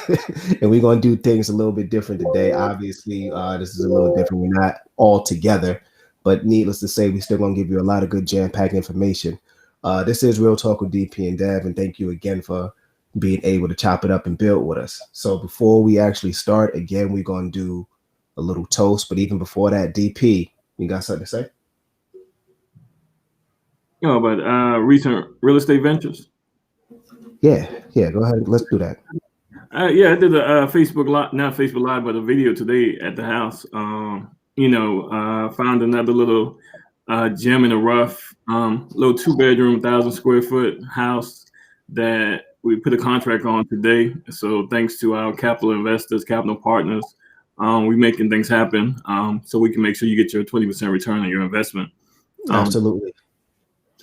and we're going to do things a little bit different today. Obviously, this is a little different. We're not all together, but needless to say, we're still going to give you a lot of good jam-packed information. This is Real Talk with DP and Dev, and thank you again for being able to chop it up and build with us. So before we actually start, again, we're going to do a little toast. But even before that, DP, you got something to say? But recent real estate ventures. Yeah, go ahead. Let's do that. Yeah, I did a Facebook Live, not Facebook Live, but a video today at the house. Found another little gem in the rough, little 2-bedroom, 1,000 square foot house that we put a contract on today. So thanks to our capital investors, capital partners, we're making things happen. So we can make sure you get your 20% return on your investment. Absolutely.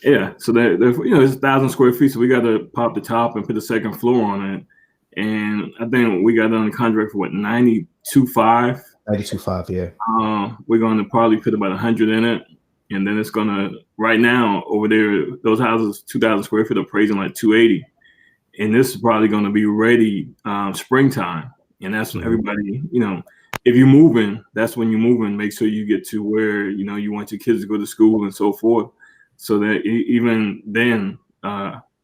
Yeah, so that it's 1,000 square feet, so we got to pop the top and put the second floor on it. And I think we got on the contract for what, 92.5. 92.5, yeah. We're going to probably put about 100 in it, and then it's going to, right now over there, those houses 2,000 square feet appraising like 280, and this is probably going to be ready springtime, and that's when everybody, if you're moving, that's when you're moving. Make sure you get to where you want your kids to go to school and so forth, so that even then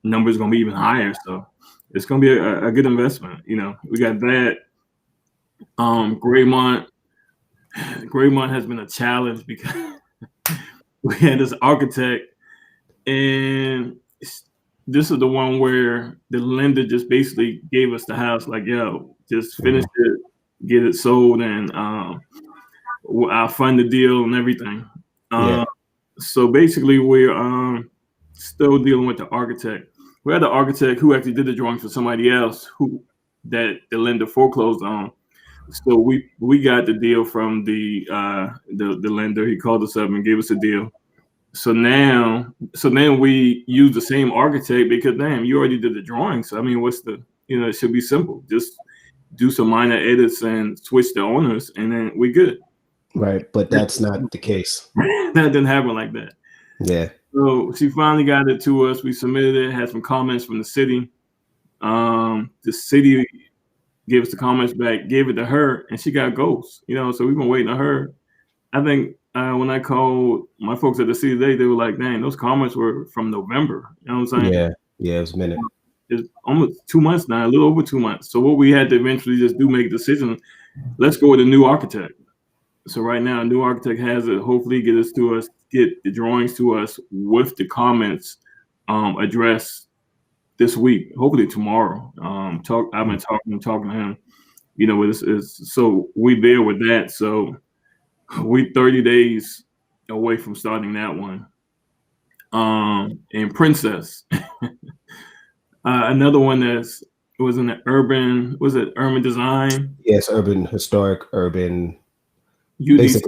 numbers going to be even higher. So it's going to be a good investment. We got that. Greymont has been a challenge because we had this architect, and this is the one where the lender just basically gave us the house like, yo, just finish it, get it sold, and I'll fund the deal and everything. So basically we're still dealing with the architect. We had the architect who actually did the drawings for somebody else that the lender foreclosed on. So we got the deal from the lender. He called us up and gave us a deal. So then we use the same architect because you already did the drawings. So, I mean, it should be simple. Just do some minor edits and switch the owners, and then we good. Right, but that's not the case. That didn't happen like that. Yeah. So she finally got it to us. We submitted it, had some comments from the city. The city gave us the comments back, gave it to her, and she got ghosts. So we've been waiting on her. I think when I called my folks at the city today, they were like, "Dang, those comments were from November." You know what I'm saying? Yeah, it was a minute. It's almost 2 months now, a little over 2 months. So what we had to eventually just do, make a decision. Let's go with a new architect. So right now, a new architect has it. Hopefully, get the drawings to us with the comments addressed this week. Hopefully tomorrow. I've been talking to him. So we there with that. So we 30 days away from starting that one. And Princess, another one was in the urban. Was it urban design? Yes, urban, historic, urban. UDC.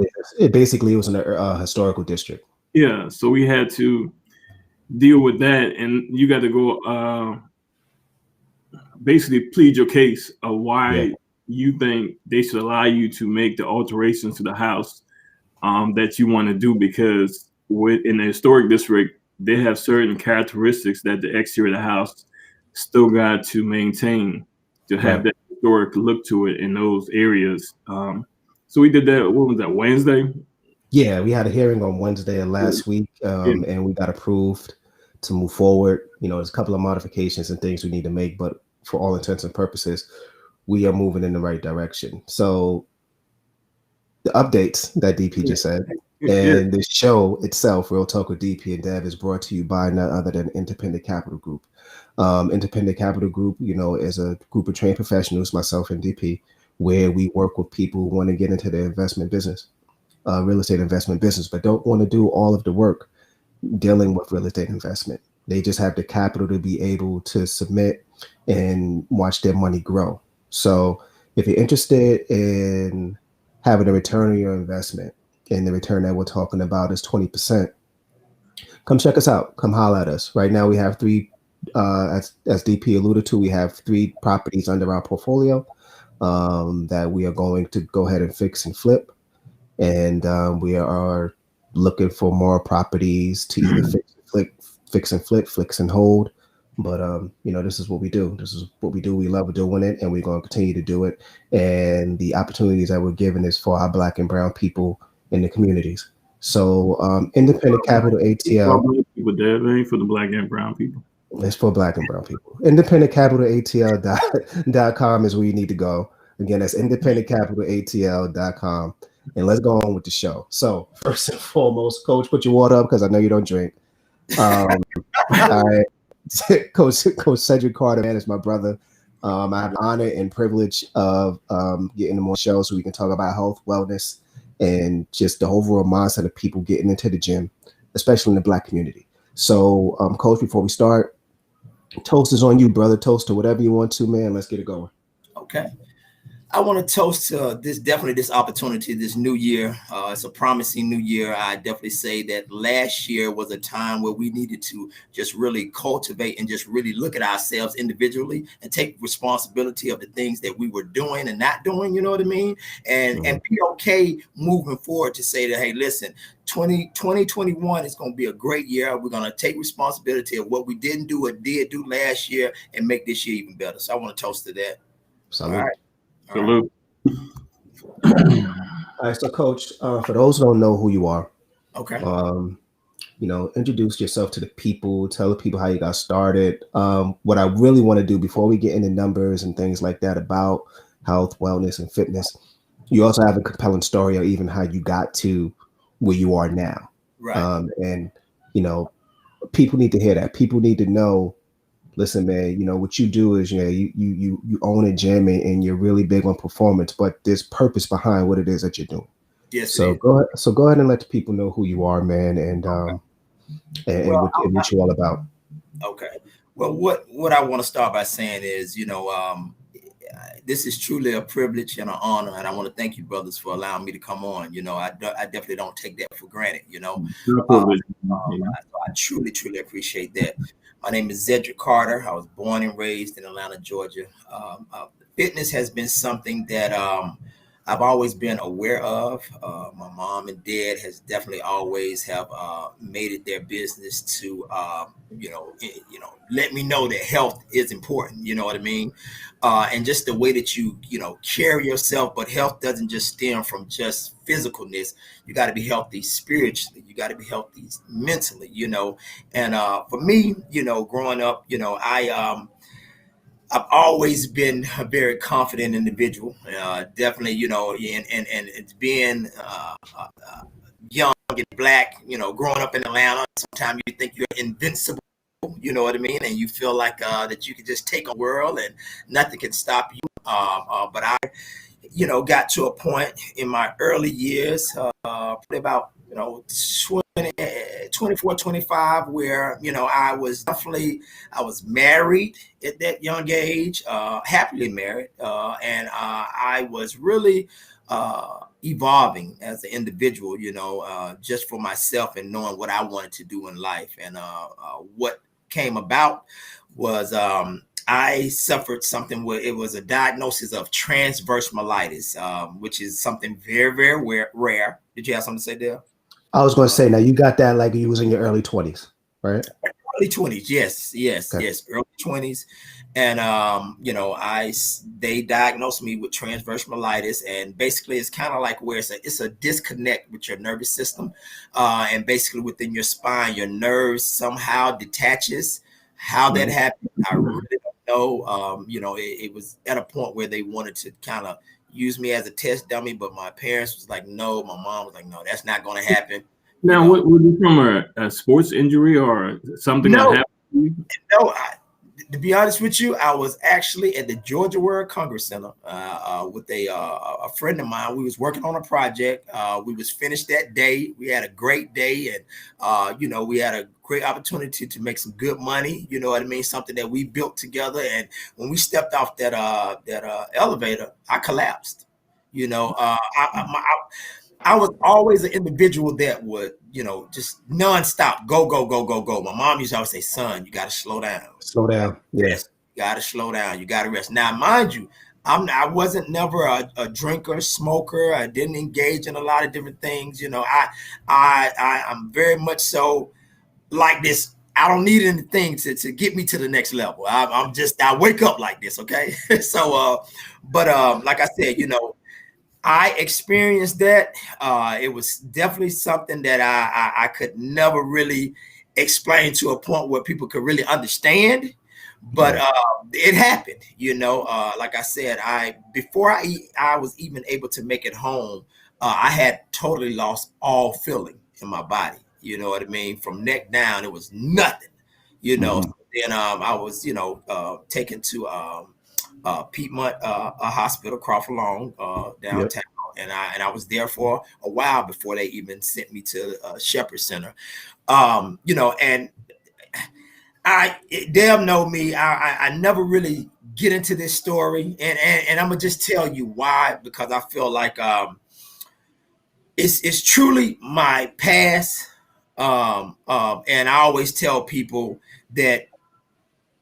Basically, it was in a historical district. Yeah, so we had to deal with that, and you got to go basically plead your case of why you think they should allow you to make the alterations to the house that you want to do, because in the historic district, they have certain characteristics that the exterior of the house still got to maintain to have that historic look to it in those areas. So we did that. What was that, Wednesday? Yeah, we had a hearing on Wednesday of last week, and we got approved to move forward. There's a couple of modifications and things we need to make, but for all intents and purposes, we are moving in the right direction. So the updates that DP just said, and the show itself, Real Talk with DP and Dev, is brought to you by none other than Independent Capital Group. Independent Capital Group, is a group of trained professionals, myself and DP, where we work with people who want to get into the investment business, real estate investment business, but don't want to do all of the work dealing with real estate investment. They just have the capital to be able to submit and watch their money grow. So if you're interested in having a return on your investment, and the return that we're talking about is 20%, come check us out. Come holler at us. Right now we have three, as DP alluded to, we have 3 properties under our portfolio that we are going to go ahead and fix and flip. And we are looking for more properties to either fix and flip, fix and hold, But this is what we do. This is what we do. We love doing it, and we're going to continue to do it. And the opportunities that we're given is for our Black and Brown people in the communities. So, Independent Capital For ATL black people, Dad, it ain't for the black and brown people. is for Black and Brown people. Independent Capital ATL dot com is where you need to go. Again, that's Independent Capital ATL.com. And let's go on with the show. So, first and foremost, Coach, put your water up because I know you don't drink. Um, all right. Coach Cedric Carter, man, is my brother. I have the honor and privilege of getting him on the show so we can talk about health, wellness, and just the overall mindset of people getting into the gym, especially in the Black community. So, Coach, before we start, toast is on you, brother. Toast to whatever you want to, man. Let's get it going. Okay. I want to toast this opportunity, this new year. It's a promising new year. I definitely say that last year was a time where we needed to just really cultivate and just really look at ourselves individually and take responsibility of the things that we were doing and not doing, you know what I mean? And be okay moving forward to say that, hey, listen, 2021 is going to be a great year. We're going to take responsibility of what we didn't do or did do last year and make this year even better. So I want to toast to that. Salute. All right. Salute. All right, so Coach, for those who don't know who you are, Okay. Introduce yourself to the people, tell the people how you got started. What I really want to do before we get into numbers and things like that about health, wellness, and fitness, you also have a compelling story of even how you got to where you are now. Right. And people need to hear that. People need to know, listen, man, what you do is, you own a gym and you're really big on performance, but there's purpose behind what it is that you're doing. Yes. So go ahead and let the people know who you are, man, and what you're all about. Okay. Well, what I want to start by saying is, this is truly a privilege and an honor, and I want to thank you, brothers, for allowing me to come on. I definitely don't take that for granted. I truly appreciate that. My name is Cedric Carter. I was born and raised in Atlanta, Georgia. Fitness has been something that I've always been aware of. My mom and dad has definitely always have made it their business to, let me know that health is important. You know what I mean? And just the way that you carry yourself, but health doesn't just stem from just physicalness. You got to be healthy spiritually. You got to be healthy mentally. And for me, growing up, I've always been a very confident individual. Definitely, and it's being young and black, growing up in Atlanta. Sometimes you think you're invincible. You know what I mean? And you feel like that you can just take on the world and nothing can stop you. But I, got to a point in my early years, probably about, 20, 24, 25, where, I was married at that young age, happily married. And I was really evolving as an individual, just for myself and knowing what I wanted to do in life. And what came about was I suffered something where it was a diagnosis of transverse myelitis, which is something very, very rare. Did you have something to say there? I was going to say, now you got that like you was in your early 20s, right? Early 20s, yes, Okay. early 20s. And they diagnosed me with transverse myelitis, and basically it's kind of like where it's a disconnect with your nervous system, and basically within your spine, your nerves somehow detaches. How that happened, I really don't know. It was at a point where they wanted to kind of use me as a test dummy, but my parents was like, no. My mom was like, no, that's not going to happen. Now, what was it from a sports injury or something that happened to you? No, to be honest with you, I was actually at the Georgia World Congress Center with a friend of mine. We was working on a project. We was finished that day. We had a great day, and we had a great opportunity to make some good money. You know what I mean? Something that we built together. And when we stepped off that elevator, I collapsed. I was always an individual that would, just nonstop go, go, go, go, go. My mom used to always say, son, you got to slow down. Slow down. Yes. You got to slow down. You got to rest. Now, mind you, I wasn't never a drinker, smoker. I didn't engage in a lot of different things. I'm very much so like this I don't need anything to get me to the next level. I wake up like this. Okay. So, like I said, I experienced that. It was definitely something that I could never really explain to a point where people could really understand. But it happened, like I said, before I was even able to make it home, I had totally lost all feeling in my body. You know what I mean? From neck down, it was nothing, Then I was, taken to Piedmont a hospital, Crawford Long, downtown. Yep. And I was there for a while before they even sent me to Shepherd Center. And Deb know me. I never really get into this story, and I'm gonna just tell you why, because I feel like it's truly my past. And I always tell people that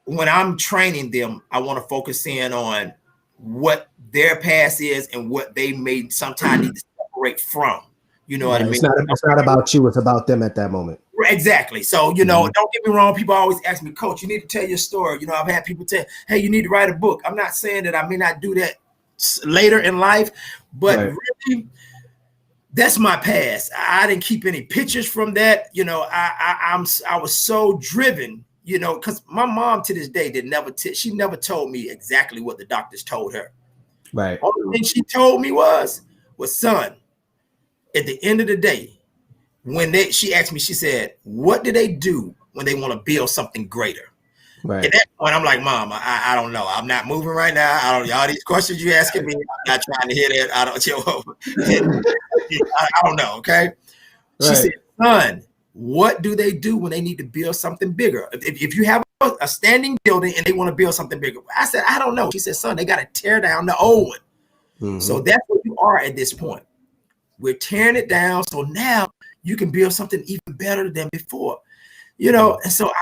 when I'm training them, I want to focus in on what their past is and what they may sometimes need to separate from. You know what I mean? It's not about you. It's about them at that moment. Exactly. So, don't get me wrong. People always ask me, Coach, you need to tell your story. I've had people tell, hey, you need to write a book. I'm not saying that I may not do that later in life, but really, that's my past. I didn't keep any pictures from that. I was so driven, because my mom to this day she never told me exactly what the doctors told her. Right. Only thing she told me was son, at the end of the day, she asked me, she said, what do they do when they want to build something greater? Right. At that point, I'm like, Mom, I don't know. I'm not moving right now. I don't know. All these questions you asking me, I'm not trying to hear that. I don't know. Okay. Right. She said, son, what do they do when they need to build something bigger? If you have a standing building and they want to build something bigger, I said, I don't know. She said, son, they got to tear down the old one. Mm-hmm. So that's what you are at this point. We're tearing it down. So now you can build something even better than before. And so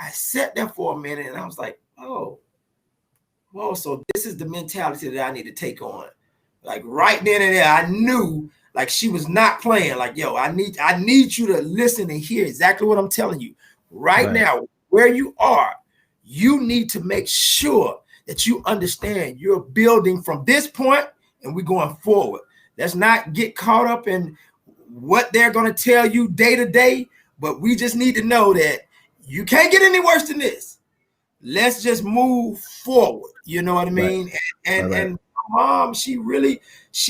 I sat there for a minute and I was like, oh, so this is the mentality that I need to take on. Like right then and there, I knew like she was not playing. Like, yo, I need you to listen and hear exactly what I'm telling you. Right now, where you are, you need to make sure that you understand you're building from this point and we're going forward. Let's not get caught up in what they're going to tell you day to day. But we just need to know that you can't get any worse than this. Let's just move forward. You know what I mean? Right. And Mom, she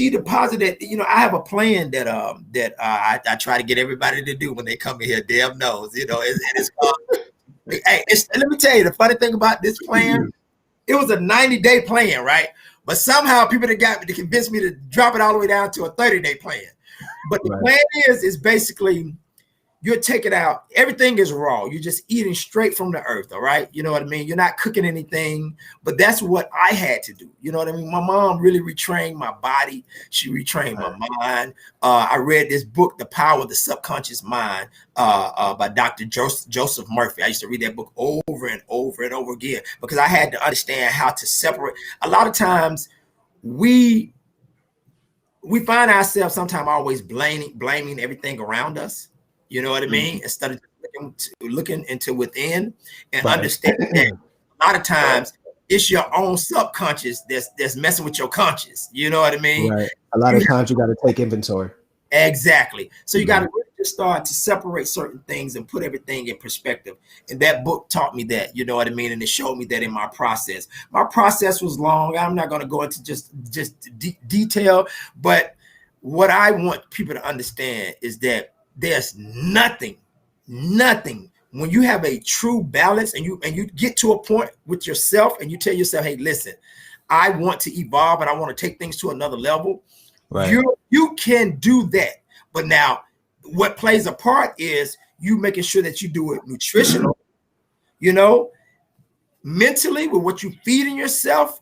deposited. I have a plan that I try to get everybody to do when they come in here. Deb knows. It's called. Let me tell you the funny thing about this plan. It was a 90-day plan, right? But somehow people that got me to convince me to drop it all the way down to a 30-day plan. But the plan is basically. You're taking out, everything is raw. You're just eating straight from the earth, all right? You know what I mean? You're not cooking anything, but that's what I had to do. You know what I mean? My mom really retrained my body. She retrained my mind. I read this book, The Power of the Subconscious Mind, by Dr. Joseph Murphy. I used to read that book over and over and over again because I had to understand how to separate. A lot of times we find ourselves sometimes always blaming everything around us. You know what I mean? Mm-hmm. Instead of looking into within and understanding that a lot of times it's your own subconscious that's messing with your conscious. You know what I mean? Right. A lot of times you got to take inventory. Exactly. So you got to really just start to separate certain things and put everything in perspective. And that book taught me that, you know what I mean? And it showed me that in my process. My process was long. I'm not going to go into just detail, but what I want people to understand is that there's nothing when you have a true balance and you get to a point with yourself and you tell yourself, hey, listen, I want to evolve and I want to take things to another level. Right. You can do that. But now what plays a part is you making sure that you do it nutritional, mentally with what you feeding yourself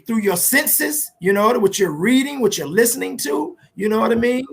through your senses, what you're reading, what you're listening to, you know what I mean?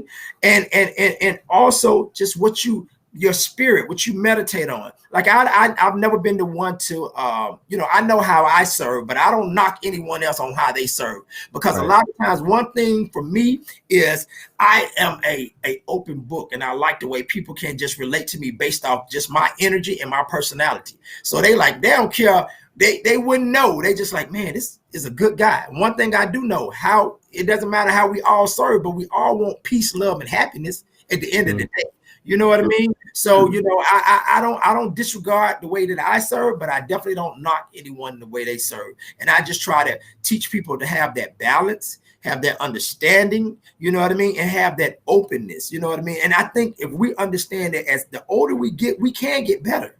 And also just what you your spirit, what you meditate on. Like I've never been the one to, I know how I serve, but I don't knock anyone else on how they serve, because a lot of times one thing for me is I am a open book, and I like the way people can just relate to me based off just my energy and my personality. So they don't care. They wouldn't know. They just like, man, this is a good guy. One thing I do know, how it doesn't matter how we all serve, but we all want peace, love, and happiness at the end of the day. You know what I mean? So, I don't disregard the way that I serve, but I definitely don't knock anyone the way they serve. And I just try to teach people to have that balance, have that understanding, you know what I mean? And have that openness, you know what I mean? And I think if we understand that as the older we get, we can get better.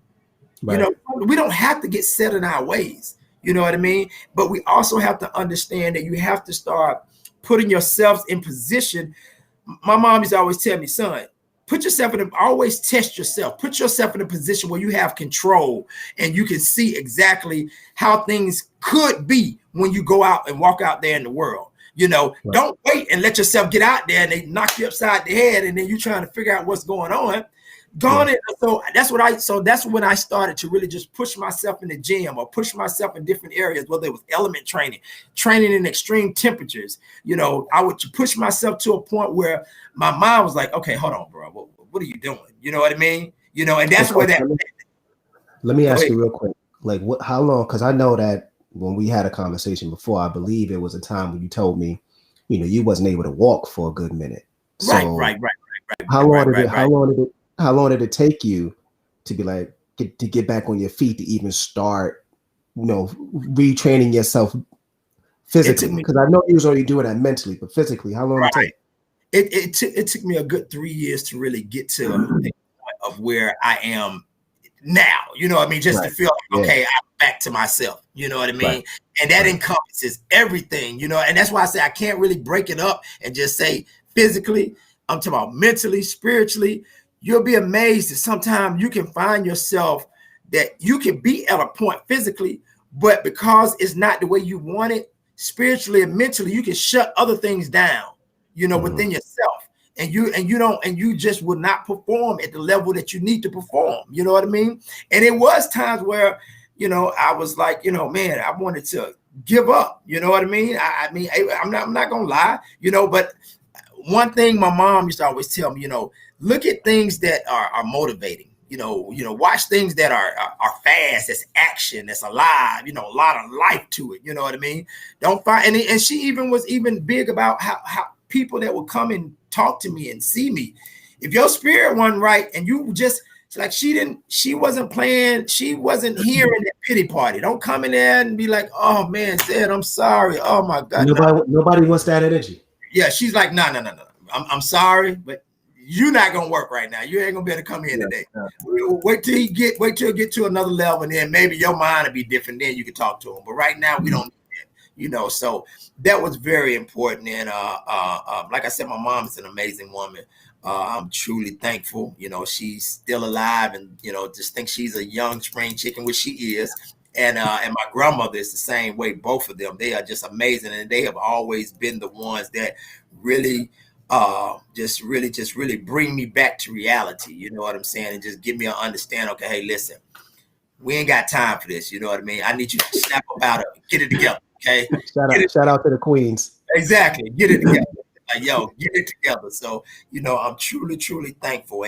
Right. We don't have to get set in our ways, you know what I mean? But we also have to understand that you have to start putting yourselves in position. My mom used to always tell me, son, always test yourself. Put yourself in a position where you have control and you can see exactly how things could be when you go out and walk out there in the world. Don't wait and let yourself get out there and they knock you upside the head and then you're trying to figure out what's going on. So that's when I started to really just push myself in the gym or push myself in different areas, whether it was element training in extreme temperatures. I would push myself to a point where my mind was like, okay, hold on, bro. What are you doing? You know what I mean? And that's where that. Let me ask you real quick. Like, how long? Because I know that when we had a conversation before, I believe it was a time when you told me, you wasn't able to walk for a good minute. So right. How long did it take you to be like to get back on your feet to even start, retraining yourself physically? Because I know you was already doing that mentally, but physically, how long did it take? It took me a good 3 years to really get to the point of where I am now. You know what I mean? Just to feel like, okay, I'm back to myself. You know what I mean? Right. And that encompasses everything. And that's why I say I can't really break it up and just say physically. I'm talking about mentally, spiritually. You'll be amazed that sometimes you can find yourself that you can be at a point physically, but because it's not the way you want it, spiritually and mentally, you can shut other things down, within yourself. And you just would not perform at the level that you need to perform. You know what I mean? And it was times where, I was like, man, I wanted to give up. You know what I mean? I'm not gonna lie, but one thing my mom used to always tell me, look at things that are motivating, watch things that are fast, that's action, that's alive, a lot of life to it. You know what I mean? Don't find and she even was big about how people that would come and talk to me and see me. If your spirit wasn't right and you just like she wasn't playing, she wasn't hearing that pity party. Don't come in there and be like, oh man, Zed, I'm sorry. Oh my God. Nobody wants that energy. Yeah, she's like, no. I'm sorry, but you're not gonna work right now. You ain't gonna be able to come in today. Wait till you get to another level, and then maybe your mind will be different. Then you can talk to him. But right now, we don't need that. So that was very important. And like I said, my mom is an amazing woman. I'm truly thankful. She's still alive, and just think she's a young spring chicken, which she is. And my grandmother is the same way. Both of them, they are just amazing, and they have always been the ones that really just really bring me back to reality. You know what I'm saying? And just give me an understanding. Okay, hey, listen, we ain't got time for this. You know what I mean? I need you to snap about it, get it together. Okay. Shout out to the queens. Exactly. Get it together. Like, yo, get it together. So, I'm truly thankful.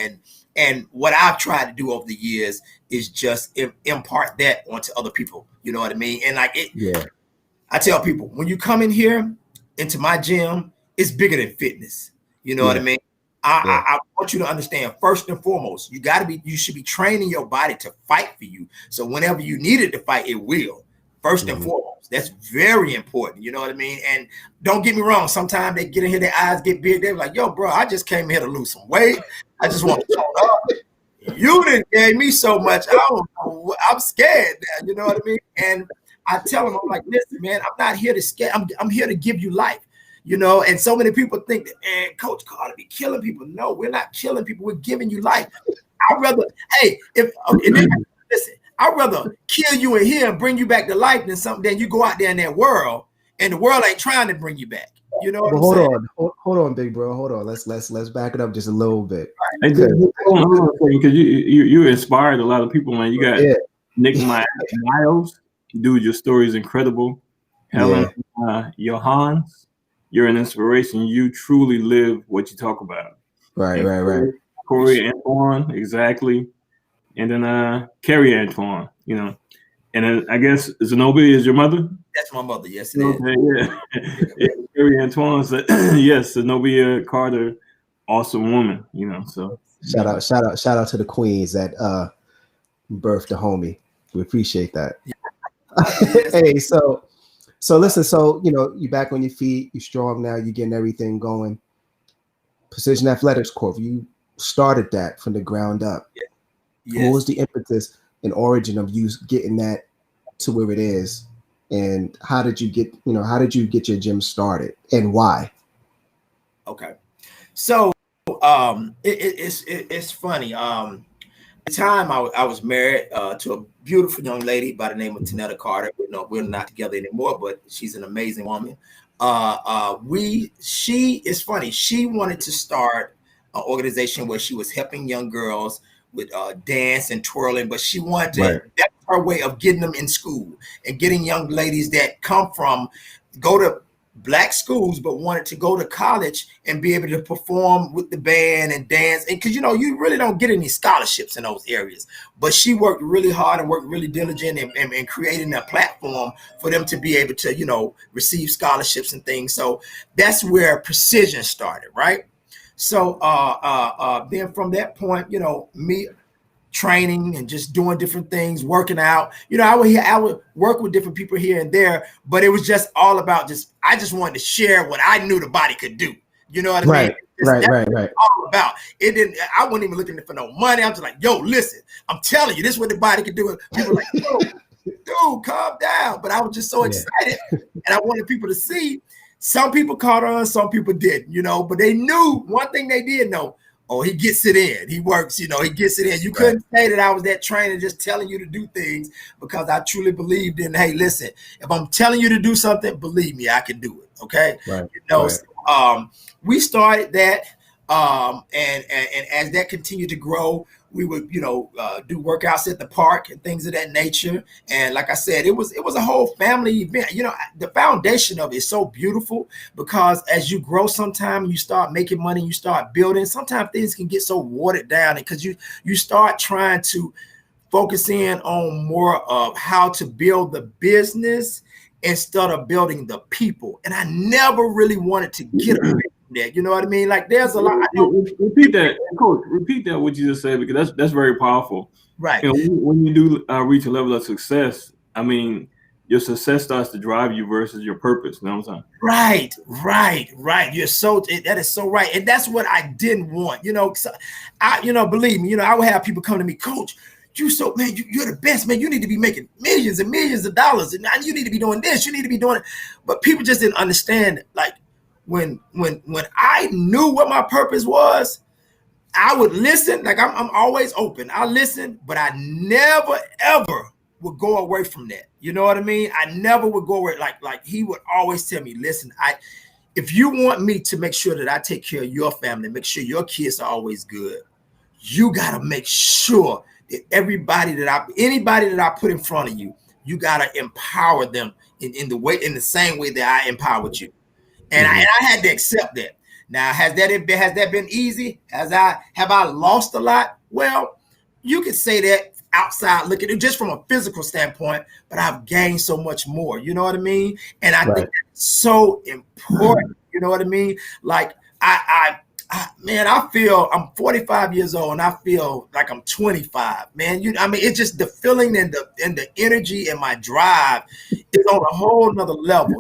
And what I've tried to do over the years is just impart that onto other people. You know what I mean? And I tell people, when you come in here into my gym, it's bigger than fitness. You know what I mean? I want you to understand, first and foremost, you should be training your body to fight for you. So whenever you need it to fight, it will. First and foremost, that's very important. You know what I mean? And don't get me wrong. Sometimes they get in here, their eyes get big. They're like, yo, bro, I just came here to lose some weight. I just want to tone up. You didn't gave me so much. I don't know. I'm scared now. You know what I mean? And I tell them, I'm like, listen, man, I'm not here to scare. I'm here to give you life. And so many people think that, man, Coach Carter be killing people. No, we're not killing people. We're giving you life. I'd rather, listen, I'd rather kill you in here and bring you back to life than you go out there in that world and the world ain't trying to bring you back. You know what Well, I'm saying? hold on, big bro. Hold on. Let's back it up just a little bit. Hey, hold on, because you inspired a lot of people, man. You got Yeah. Nick Miles, dude. Your story is incredible. Helen Johans, you're an inspiration. You truly live what you talk about. Right, And right. Corey Antoine, exactly. And then Carrie Antoine, and then I guess Zenobia is your mother? That's my mother. Yes, it is. Okay, yeah. Yeah, Carrie Antoine said, yes, Zenobia Carter, awesome woman, so. Shout out to the queens that birthed the homie. We appreciate that. Hey, so listen, so you back on your feet, you strong now, you getting everything going. Precision Athletics Corp, you started that from the ground up. Yes. What was the impetus and origin of you getting that to where it is, and how did you get your gym started, and why? Okay, so it's funny. At the time I was married to a beautiful young lady by the name of Tanetta Carter. We're not together anymore, but she's an amazing woman. It's funny. She wanted to start an organization where she was helping young girls with dance and twirling, but she wanted to, that's her way of getting them in school and getting young ladies that go to Black schools but wanted to go to college and be able to perform with the band and dance, and because you really don't get any scholarships in those areas, but she worked really hard and worked really diligent and creating a platform for them to be able to receive scholarships and things. So that's where Precision started, right? So then from that point, me training and just doing different things, working out. I would work with different people here and there, but it was just all about I just wanted to share what I knew the body could do. You know what I mean? Right. All about it. Didn't. I wasn't even looking for no money. I'm just like, yo, listen, I'm telling you, this is what the body could do. And people were like, yo, dude, calm down. But I was just so excited, and I wanted people to see. Some people caught on, some people didn't. But they knew one thing. They did know. Oh, he gets it in. He works, he gets it in. You couldn't say that I was that trainer just telling you to do things, because I truly believed in, hey, listen, if I'm telling you to do something, believe me, I can do it. Okay. So, we started that. And as that continued to grow, we would, do workouts at the park and things of that nature. And like I said, it was a whole family event. The foundation of it is so beautiful, because as you grow, sometimes you start making money, you start building. Sometimes things can get so watered down, because you start trying to focus in on more of how to build the business instead of building the people. And I never really wanted to get away from that. You know what I mean? Like, there's a lot. Repeat that, Coach. Repeat that what you just said, because that's very powerful. Right. When you do reach a level of success, I mean, your success starts to drive you versus your purpose. You know what I'm saying? Right. That is so right. And that's what I didn't want. Believe me, I would have people come to me, Coach, you're the best, man. You need to be making millions and millions of dollars, and you need to be doing this, you need to be doing it. But people just didn't understand. Like, when I knew what my purpose was, I would listen. Like, I'm always open. I listen, but I never ever would go away from that. You know what I mean? I never would go away. Like he would always tell me, listen, if you want me to make sure that I take care of your family, make sure your kids are always good, you gotta make sure that anybody that I put in front of you, you gotta empower them in the same way that I empowered you. And I had to accept that. Now, has that been easy? Have I lost a lot? Well, you could say that outside looking, just from a physical standpoint, but I've gained so much more. You know what I mean? And I think that's so important. You know what I mean? Like, I feel I'm 45 years old and I feel like I'm 25, man. It's just the feeling and the energy and my drive is on a whole nother level.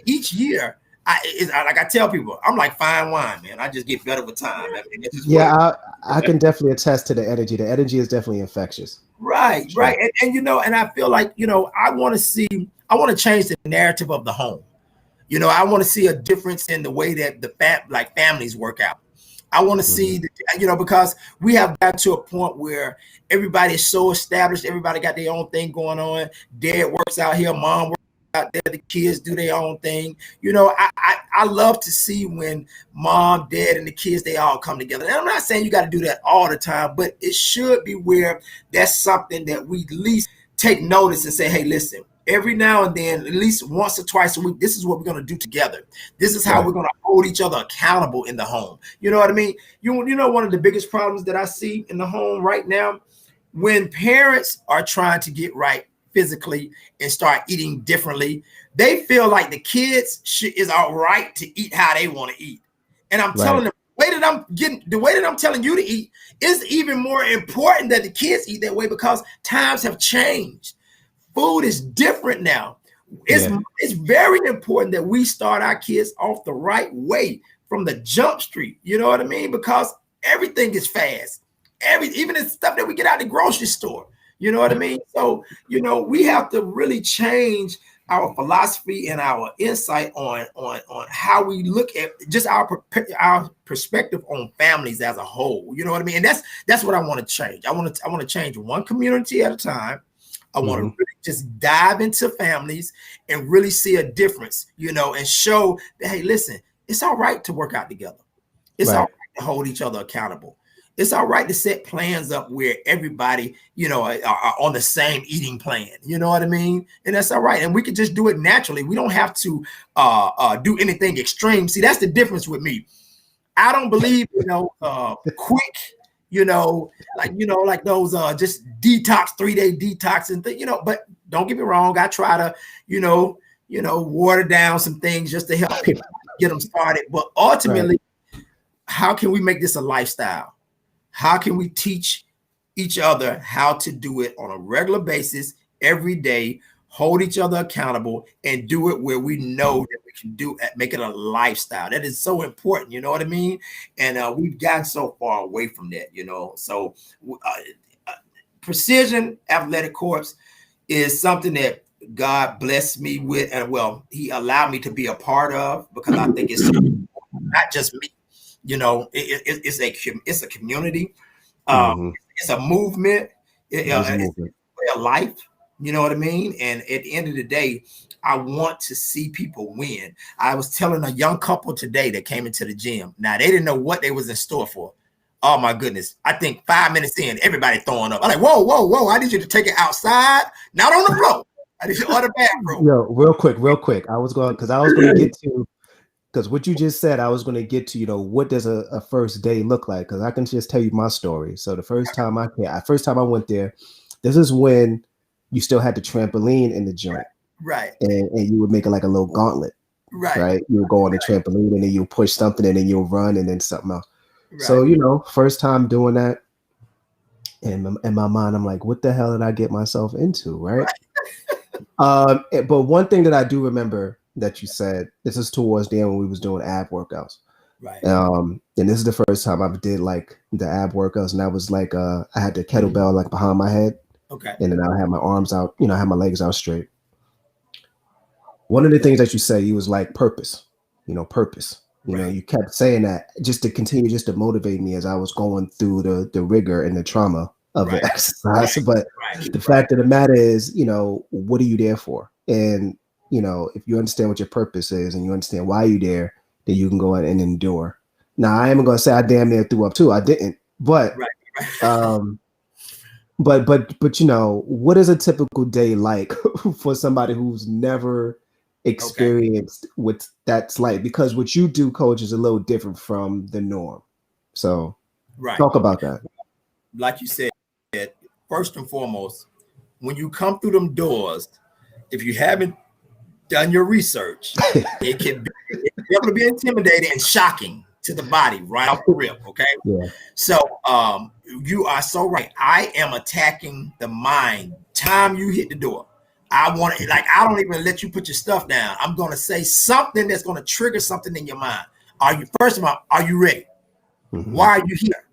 Each year, like I tell people, I'm like fine wine, man. I just get better with time. I can definitely attest to the energy. The energy is definitely infectious. Right. And I feel like, I want to change the narrative of the home. I want to see a difference in the way that families work out. I want to see, because we have got to a point where everybody is so established. Everybody got their own thing going on. Dad works out here, mom works out there, the kids do their own thing. I I love to see when mom, dad, and the kids, they all come together. And I'm not saying you got to do that all the time, but it should be where that's something that we at least take notice and say, hey, listen, every now and then, at least once or twice a week, this is what we're going to do together. This is how we're going to hold each other accountable in the home. You know what I mean? You know, one of the biggest problems that I see in the home right now, when parents are trying to get right physically and start eating differently, they feel like the kids is all right to eat how they want to eat. And I'm telling them, the way that I'm telling you to eat is even more important that the kids eat that way, because times have changed. Food is different now. It's very important that we start our kids off the right way from the jump street. You know what I mean? Because everything is fast. Even the stuff that we get out of the grocery store. You know what I mean? So, you know, we have to really change our philosophy and our insight on how we look at just our perspective on families as a whole. You know what I mean? And that's what I want to change. I want to change one community at a time. I want to really just dive into families and really see a difference, you know, and show that, hey, listen, it's all right to work out together. It's all right to hold each other accountable. It's all right to set plans up where everybody, you know, are on the same eating plan. You know what I mean? And that's all right. And we can just do it naturally. We don't have to do anything extreme. See, that's the difference with me. I don't believe, you know, quick, you know, like those just detox, 3-day detox and you know, but don't get me wrong. I try to, you know, water down some things just to help people get them started. But ultimately, how can we make this a lifestyle? How can we teach each other how to do it on a regular basis every day, hold each other accountable, and do it where we know that we can do it, make it a lifestyle? That is so important. You know what I mean? And we've gotten so far away from that, you know. So Precision Athletic Corps is something that God blessed me with, and well, he allowed me to be a part of, because I think it's not just me. You know, it's a community. It's a movement. It's a way of life. You know what I mean? And at the end of the day, I want to see people win. I was telling a young couple today that came into the gym. Now, they didn't know what they was in store for. Oh, my goodness. I think 5 minutes in, everybody throwing up. I'm like, whoa. I need you to take it outside, not on the floor. I need you on the bathroom. Yo, real quick. I was going to get to, because what you just said, I was going to get to, you know, what does a first day look like? Because I can just tell you my story. So the first time I went there, this is when you still had the trampoline in the joint. Right. And you would make it like a little gauntlet. Right. You would go on the trampoline and then you push something and then you'll run and then something else. Right. So, you know, first time doing that. And in my mind, I'm like, what the hell did I get myself into? Right. But one thing that I do remember that you said, this is towards the end when we was doing ab workouts. Right. And this is the first time I did like the ab workouts, and I was like, I had the kettlebell like behind my head. Okay. And then I had my arms out, you know, I had my legs out straight. One of the things that you said, you was like purpose. You know, you kept saying that just to continue, just to motivate me as I was going through the rigor and the trauma of the exercise. But the fact of the matter is, you know, what are you there for? And you know, if you understand what your purpose is and you understand why you're there, then you can go ahead and endure. Now, I am going to say I damn near threw up too. I didn't, but, but you know, what is a typical day like for somebody who's never experienced what that's like? Because what you do, coach, is a little different from the norm. So talk about that. Like you said, first and foremost, when you come through them doors, if you haven't done your research, it can be intimidating and shocking to the body right off the rip. Okay. Yeah. So you are so right. I am attacking the mind. Time you hit the door, I don't even let you put your stuff down. I'm going to say something that's going to trigger something in your mind. First of all, are you ready? Mm-hmm. Why are you here?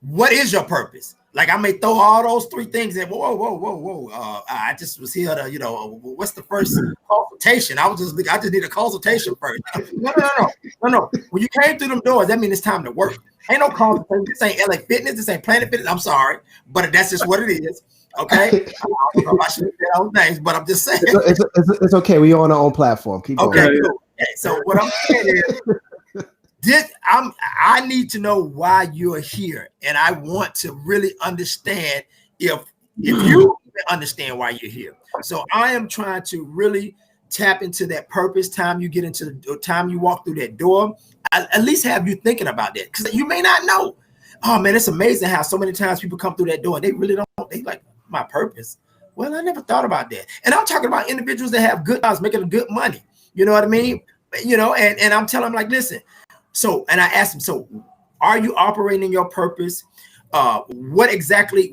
What is your purpose? Like, I may throw all those three things in. Whoa. I just was here to, you know, what's the first consultation? I just need a consultation first. No. When you came through them doors, that means it's time to work. Ain't no consultation. This ain't LA Fitness. This ain't Planet Fitness. I'm sorry, but that's just what it is. Okay. I don't know if I should say those names, but I'm just saying. It's okay. We're on our own platform. Keep going. Okay, cool. So what I'm saying is, I need to know why you're here, and I want to really understand if you understand why you're here. So I am trying to really tap into that purpose. Time you get into the time you walk through that door, at least have you thinking about that, because you may not know. Oh man, it's amazing how so many times people come through that door and they really don't. They like, my purpose. Well, I never thought about that. And I'm talking about individuals that have good jobs, making good money. You know what I mean? You know, and I'm telling them, like, listen. So, and I asked them, so are you operating your purpose? What exactly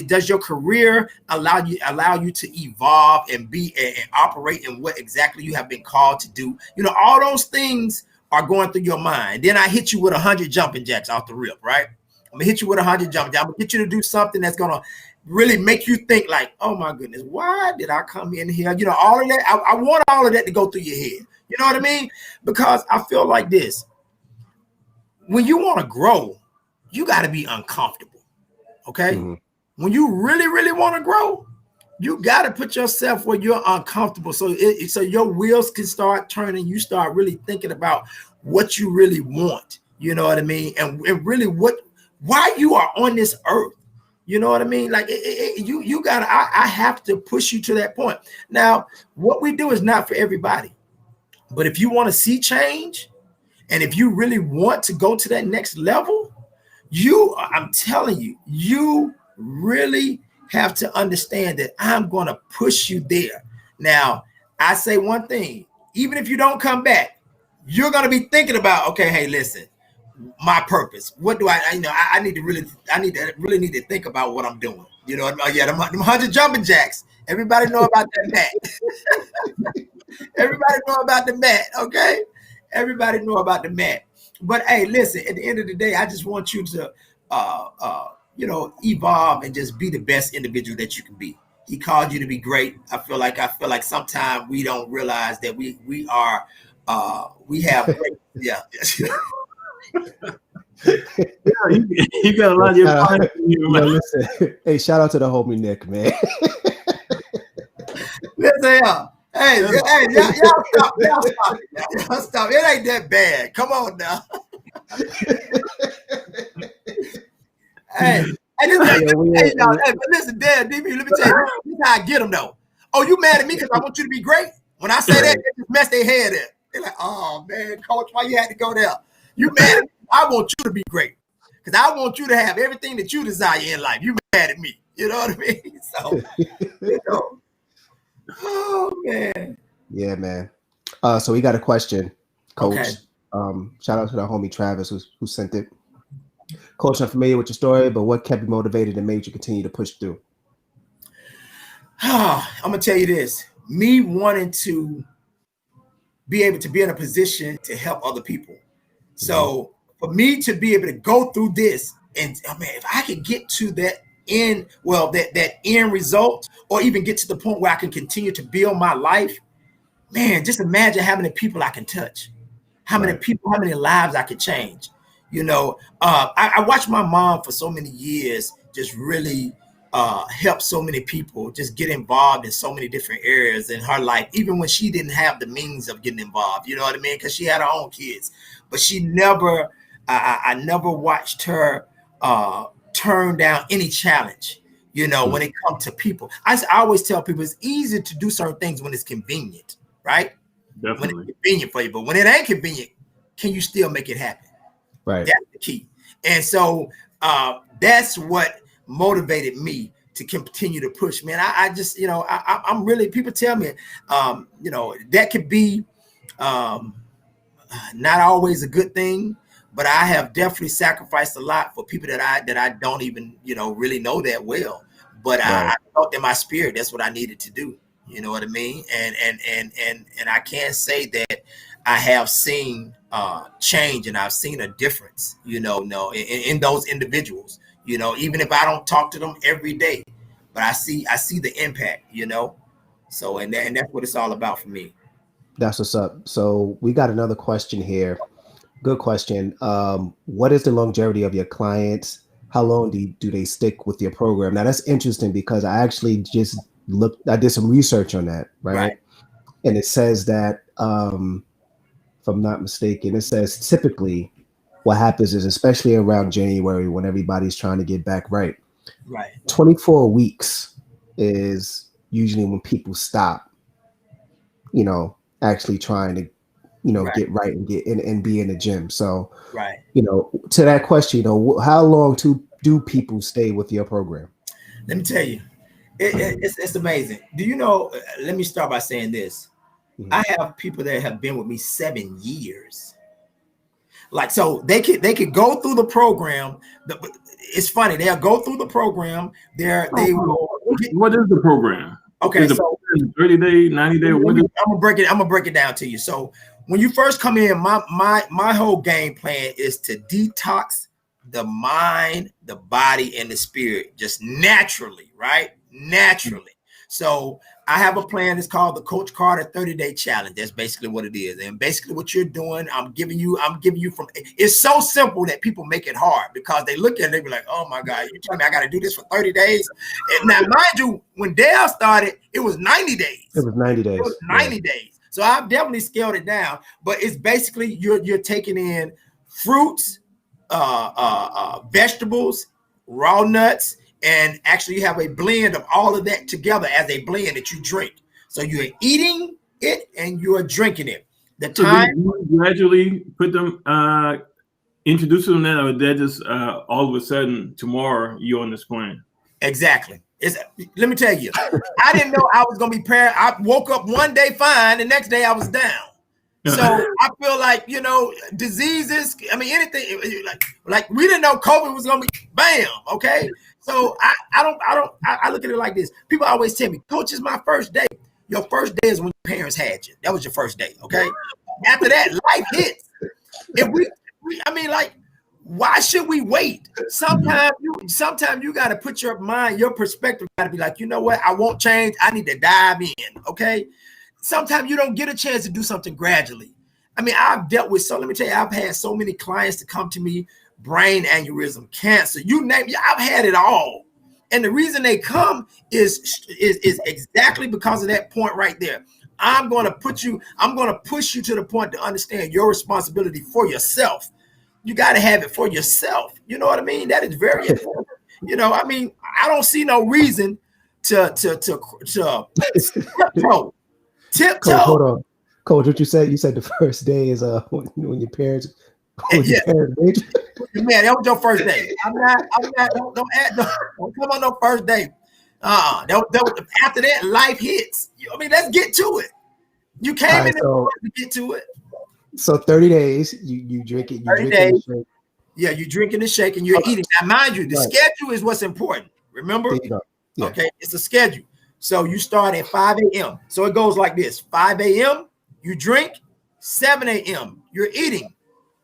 does your career allow you to evolve and be and operate in what exactly you have been called to do? You know, all those things are going through your mind. Then I hit you with 100 jumping jacks off the rip, right? I'm gonna hit you with 100 jumping jacks. I'm gonna get you to do something that's gonna really make you think like, oh my goodness, why did I come in here? You know, all of that. I want all of that to go through your head. You know what I mean? Because I feel like this. When you want to grow, you got to be uncomfortable. Okay. Mm-hmm. When you really, really want to grow, you got to put yourself where you're uncomfortable. So your wheels can start turning. You start really thinking about what you really want. You know what I mean? And really why you are on this earth. You know what I mean? Like you got to, I have to push you to that point. Now, what we do is not for everybody. But if you want to see change, and if you really want to go to that next level, I'm telling you, you really have to understand that I'm going to push you there. Now, I say one thing, even if you don't come back, you're going to be thinking about, okay, hey, listen, my purpose. What do I need to really think about what I'm doing. You know, yeah, them 100 jumping jacks. Everybody know about that mat. Everybody know about the mat, okay? Everybody know about the mat. But hey, listen, at the end of the day, I just want you to evolve and just be the best individual that you can be. He called you to be great. I feel like sometimes we don't realize that we have great, yeah. You got a lot of your mind. Listen, hey, shout out to the homie Nick, man. Listen, y'all stop. It ain't that bad. Come on now. But listen, Dan, DB, let me tell you, this is how I get them though. Oh, you mad at me because I want you to be great? When I say that, they just mess their head in. They're like, oh man, coach, why you had to go there? You mad at me? I want you to be great. Because I want you to have everything that you desire in life. You mad at me. You know what I mean? So, oh man. Yeah, man. So we got a question, Coach. Okay. Shout out to the homie Travis who sent it. Coach, I'm familiar with your story, but what kept you motivated and made you continue to push through? I'm gonna tell you this. Me wanting to be able to be in a position to help other people. So for me to be able to go through this, and if I could get to that end, that end result, or even get to the point where I can continue to build my life, man, just imagine how many people I can touch, how many people, how many lives I could change. You know, I watched my mom for so many years just really help so many people, just get involved in so many different areas in her life, even when she didn't have the means of getting involved. You know what I mean? Because she had her own kids, but she never, I never watched her turn down any challenge. You know, when it comes to people, I always tell people it's easy to do certain things when it's convenient, right? Definitely. When it's convenient for you, but when it ain't convenient, can you still make it happen? Right. That's the key. And so that's what motivated me to continue to push, man. I just, I'm really, people tell me, that could be not always a good thing, but I have definitely sacrificed a lot for people that I don't even, really know that well. But I felt in my spirit, that's what I needed to do. You know what I mean? And I can't say that I have seen change and I've seen a difference, in those individuals, even if I don't talk to them every day, but I see the impact, so, and that's what it's all about for me. That's what's up. So we got another question here. Good question. What is the longevity of your clients? How long do they stick with your program? Now that's interesting because I actually just I did some research on that, right? and it says that, if I'm not mistaken, it says typically what happens is, especially around January when everybody's trying to get back right, Right. 24 weeks is usually when people stop, actually trying to, Right. get right and get in and be in the gym. So, Right. to that question, how long do people stay with your program? Let me tell you, it's amazing. Do you know? Let me start by saying this. Mhm. I have people that have been with me 7 years. Like, so they could go through the program. It's funny. They'll go through the program. They will. What is the program? Okay, is so 30-day, 90-day. I'm gonna break it down to you. So when you first come in, my whole game plan is to detox the mind, the body, and the spirit just naturally, right? Naturally. So I have a plan. It's called the Coach Carter 30-day challenge. That's basically what it is. And basically what you're doing, I'm giving you from, it's so simple that people make it hard because they look at it and they be like, oh my God, you tell me I got to do this for 30 days. And now, mind you, when Dale started, it was 90 days. It was 90 days. It was 90 days. So I've definitely scaled it down, but it's basically you're taking in fruits, vegetables, raw nuts, and actually you have a blend of all of that together as a blend that you drink. So you're eating it and you're drinking it. The time you gradually put them, introduce them that, or that just all of a sudden tomorrow you're on this plan. Exactly. Let me tell you, I didn't know I was gonna be paired. I woke up one day fine, the next day I was down. So I feel like, diseases, I mean, anything like we didn't know COVID was gonna be bam. Okay. So I look at it like this. People always tell me, Coach, it's my first day. Your first day is when your parents had you. That was your first day. Okay. After that, life hits. Why should we wait? Sometimes you got to put your mind, your perspective got to be like, you know what? I won't change. I need to dive in. Okay. Sometimes you don't get a chance to do something gradually. I mean, I've dealt with, so let me tell you, I've had so many clients to come to me, brain aneurysm, cancer, you name it. I've had it all. And the reason they come is exactly because of that point right there. I'm going to push you to the point to understand your responsibility for yourself. You got to have it for yourself. You know what I mean? That is very important. I don't see no reason to tiptoe. Coach, hold on. Coach, what you said? You said the first day is when your parents made you. Man, that was your first day. I'm not don't come on no first day. After that, life hits. Let's get to it. You came in to get to it. So 30 days, you drink it, you drink it. Yeah, you're drinking the shake and you're eating. Now, mind you, the schedule is what's important. Remember? Yeah. Okay, it's a schedule. So you start at 5 a.m. So it goes like this: 5 a.m. you drink, 7 a.m. you're eating,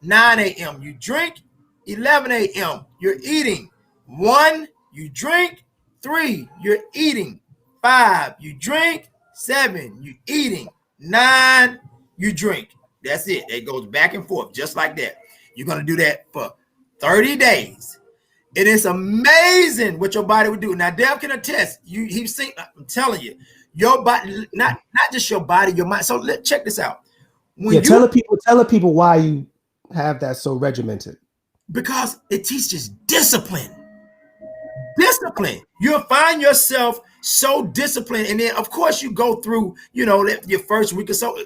9 a.m. you drink, 11 a.m. you're eating, 1 you drink, 3 you're eating, 5 you drink, 7 you eating, 9 you drink. That's it. It goes back and forth just like that. You're going to do that for 30 days. It is amazing what your body would do. Now, Deb can attest. He's seen. I'm telling you, your body, not just your body, your mind. So check this out. Tell the people why you have that so regimented. Because it teaches discipline. Discipline. You'll find yourself so disciplined, and then of course you go through, your first week or so.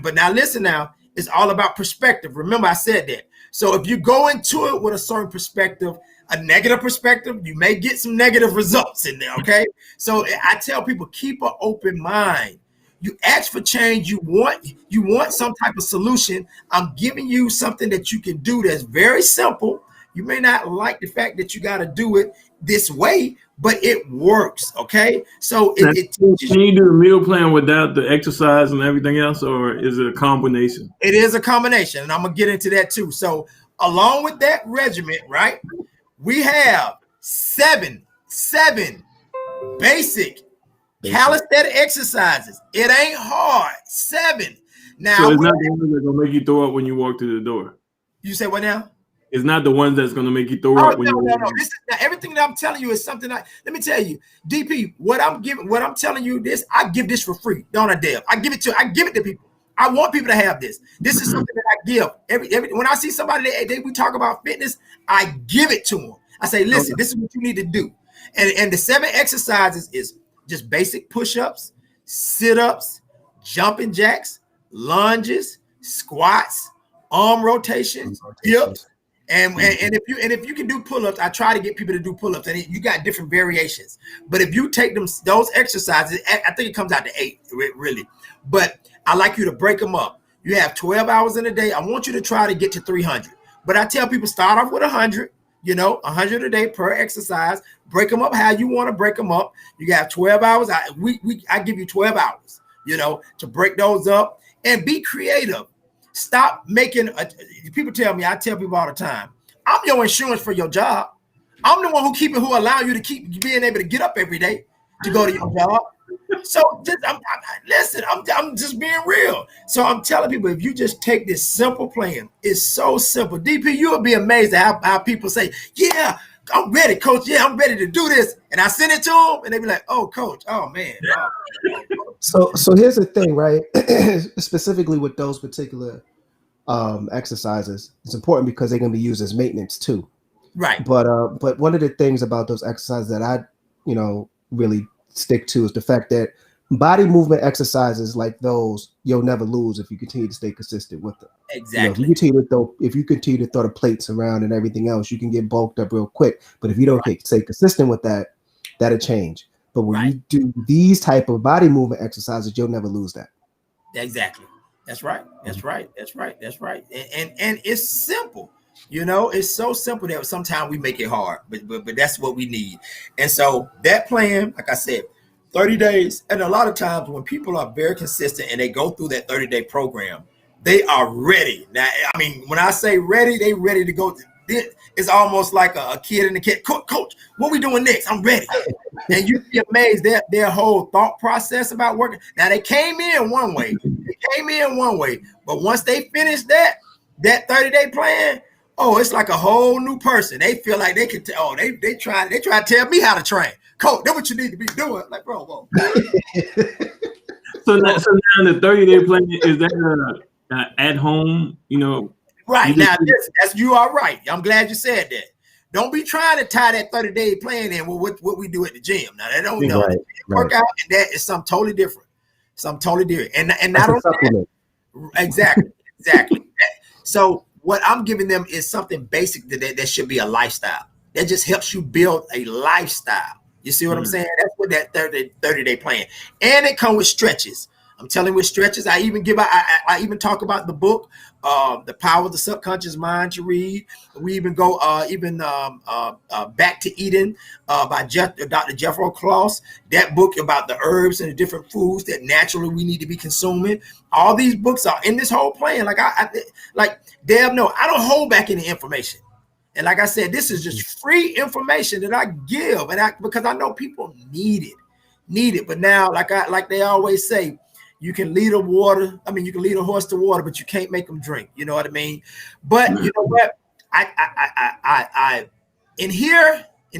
But now listen, now it's all about perspective. Remember, I said that. So if you go into it with a certain perspective, a negative perspective, you may get some negative results in there. Okay. So I tell people, keep an open mind. You ask for change. You want some type of solution. I'm giving you something that you can do that's very simple. You may not like the fact that you got to do it this way, but it works. Okay. So it teaches. Can you do a meal plan without the exercise and everything else, or is it a combination? It is a combination, and I'm going to get into that too. So along with that regimen, right, we have seven basic calisthenic exercises. It ain't hard. 7. Now, so it's not the one that's going to make you throw up when you walk through the door. You say what now? It's not the ones that's going to make you throw Oh up. When no. This is now, everything that I'm telling you is something. Let me tell you, DP. What I'm telling you, I give this for free. Don't I, Deb? I give it to people. I want people to have this. This is something that I give every when I see somebody we talk about fitness, I give it to them. I say, listen, this is what you need to do. And the 7 exercises is just basic push-ups, sit-ups, jumping jacks, lunges, squats, arm rotations, dips. And if you can do pull-ups, I try to get people to do pull-ups, and you got different variations. But if you take those exercises, I think it comes out to 8 really. But I like you to break them up. You have 12 hours in a day. I want you to try to get to 300. But I tell people start off with 100. 100 a day per exercise. Break them up how you want to break them up. You got 12 hours. I give you 12 hours. To break those up and be creative. Stop making people tell me, I tell people all the time, I'm your insurance for your job. I'm the one who allow you to keep being able to get up every day to go to your job. So I'm just being real. So I'm telling people, if you just take this simple plan, it's so simple. DP, you'll be amazed at how people say, yeah, I'm ready, coach. Yeah, I'm ready to do this. And I send it to them and they be like, oh, coach, oh man. So here's the thing, right? Specifically with those particular exercises, it's important because they're going to be used as maintenance too. Right. But one of the things about those exercises that I, really stick to is the fact that body movement exercises like those you'll never lose if you continue to stay consistent with them. Exactly. If you continue to throw the plates around and everything else, you can get bulked up real quick. But if you don't stay consistent with that, that'll change. But when you do these type of body movement exercises, you'll never lose that. Exactly. That's right. And it's simple. It's so simple that sometimes we make it hard, but that's what we need. And so that plan, like I said, 30 days. And a lot of times when people are very consistent and they go through that 30-day program, they are ready. Now, I mean, when I say ready, they ready to go. It's almost like a kid in the kid. Coach, what we doing next? I'm ready. And you'd be amazed at their whole thought process about working. Now, they came in one way. But once they finish that 30-day plan, it's like a whole new person. They feel like they can tell. They try to tell me how to train. Coach, that's what you need to be doing. Like, bro, whoa. So now the 30-day plan, is that at home, Right. Now, you are right. I'm glad you said that. Don't be trying to tie that 30-day plan in with what we do at the gym. Now, they don't know. Right. Workout, and that is something totally different. And not only that, exactly. So what I'm giving them is something basic that should be a lifestyle. That just helps you build a lifestyle. You see what I'm saying? That's what that 30-day plan. And it comes with stretches. I'm telling you, with stretches, I even talk about the book, The Power of the Subconscious Mind to read. We even go Back to Eden by Dr. Jeffrey Klaus. That book about the herbs and the different foods that naturally we need to be consuming. All these books are in this whole plan. Like Deb, no, I don't hold back any information. And like I said, this is just free information that I give, because I know people need it. But now, like they always say, you can lead a horse to water, but you can't make them drink. You know what I mean? But you know what? I in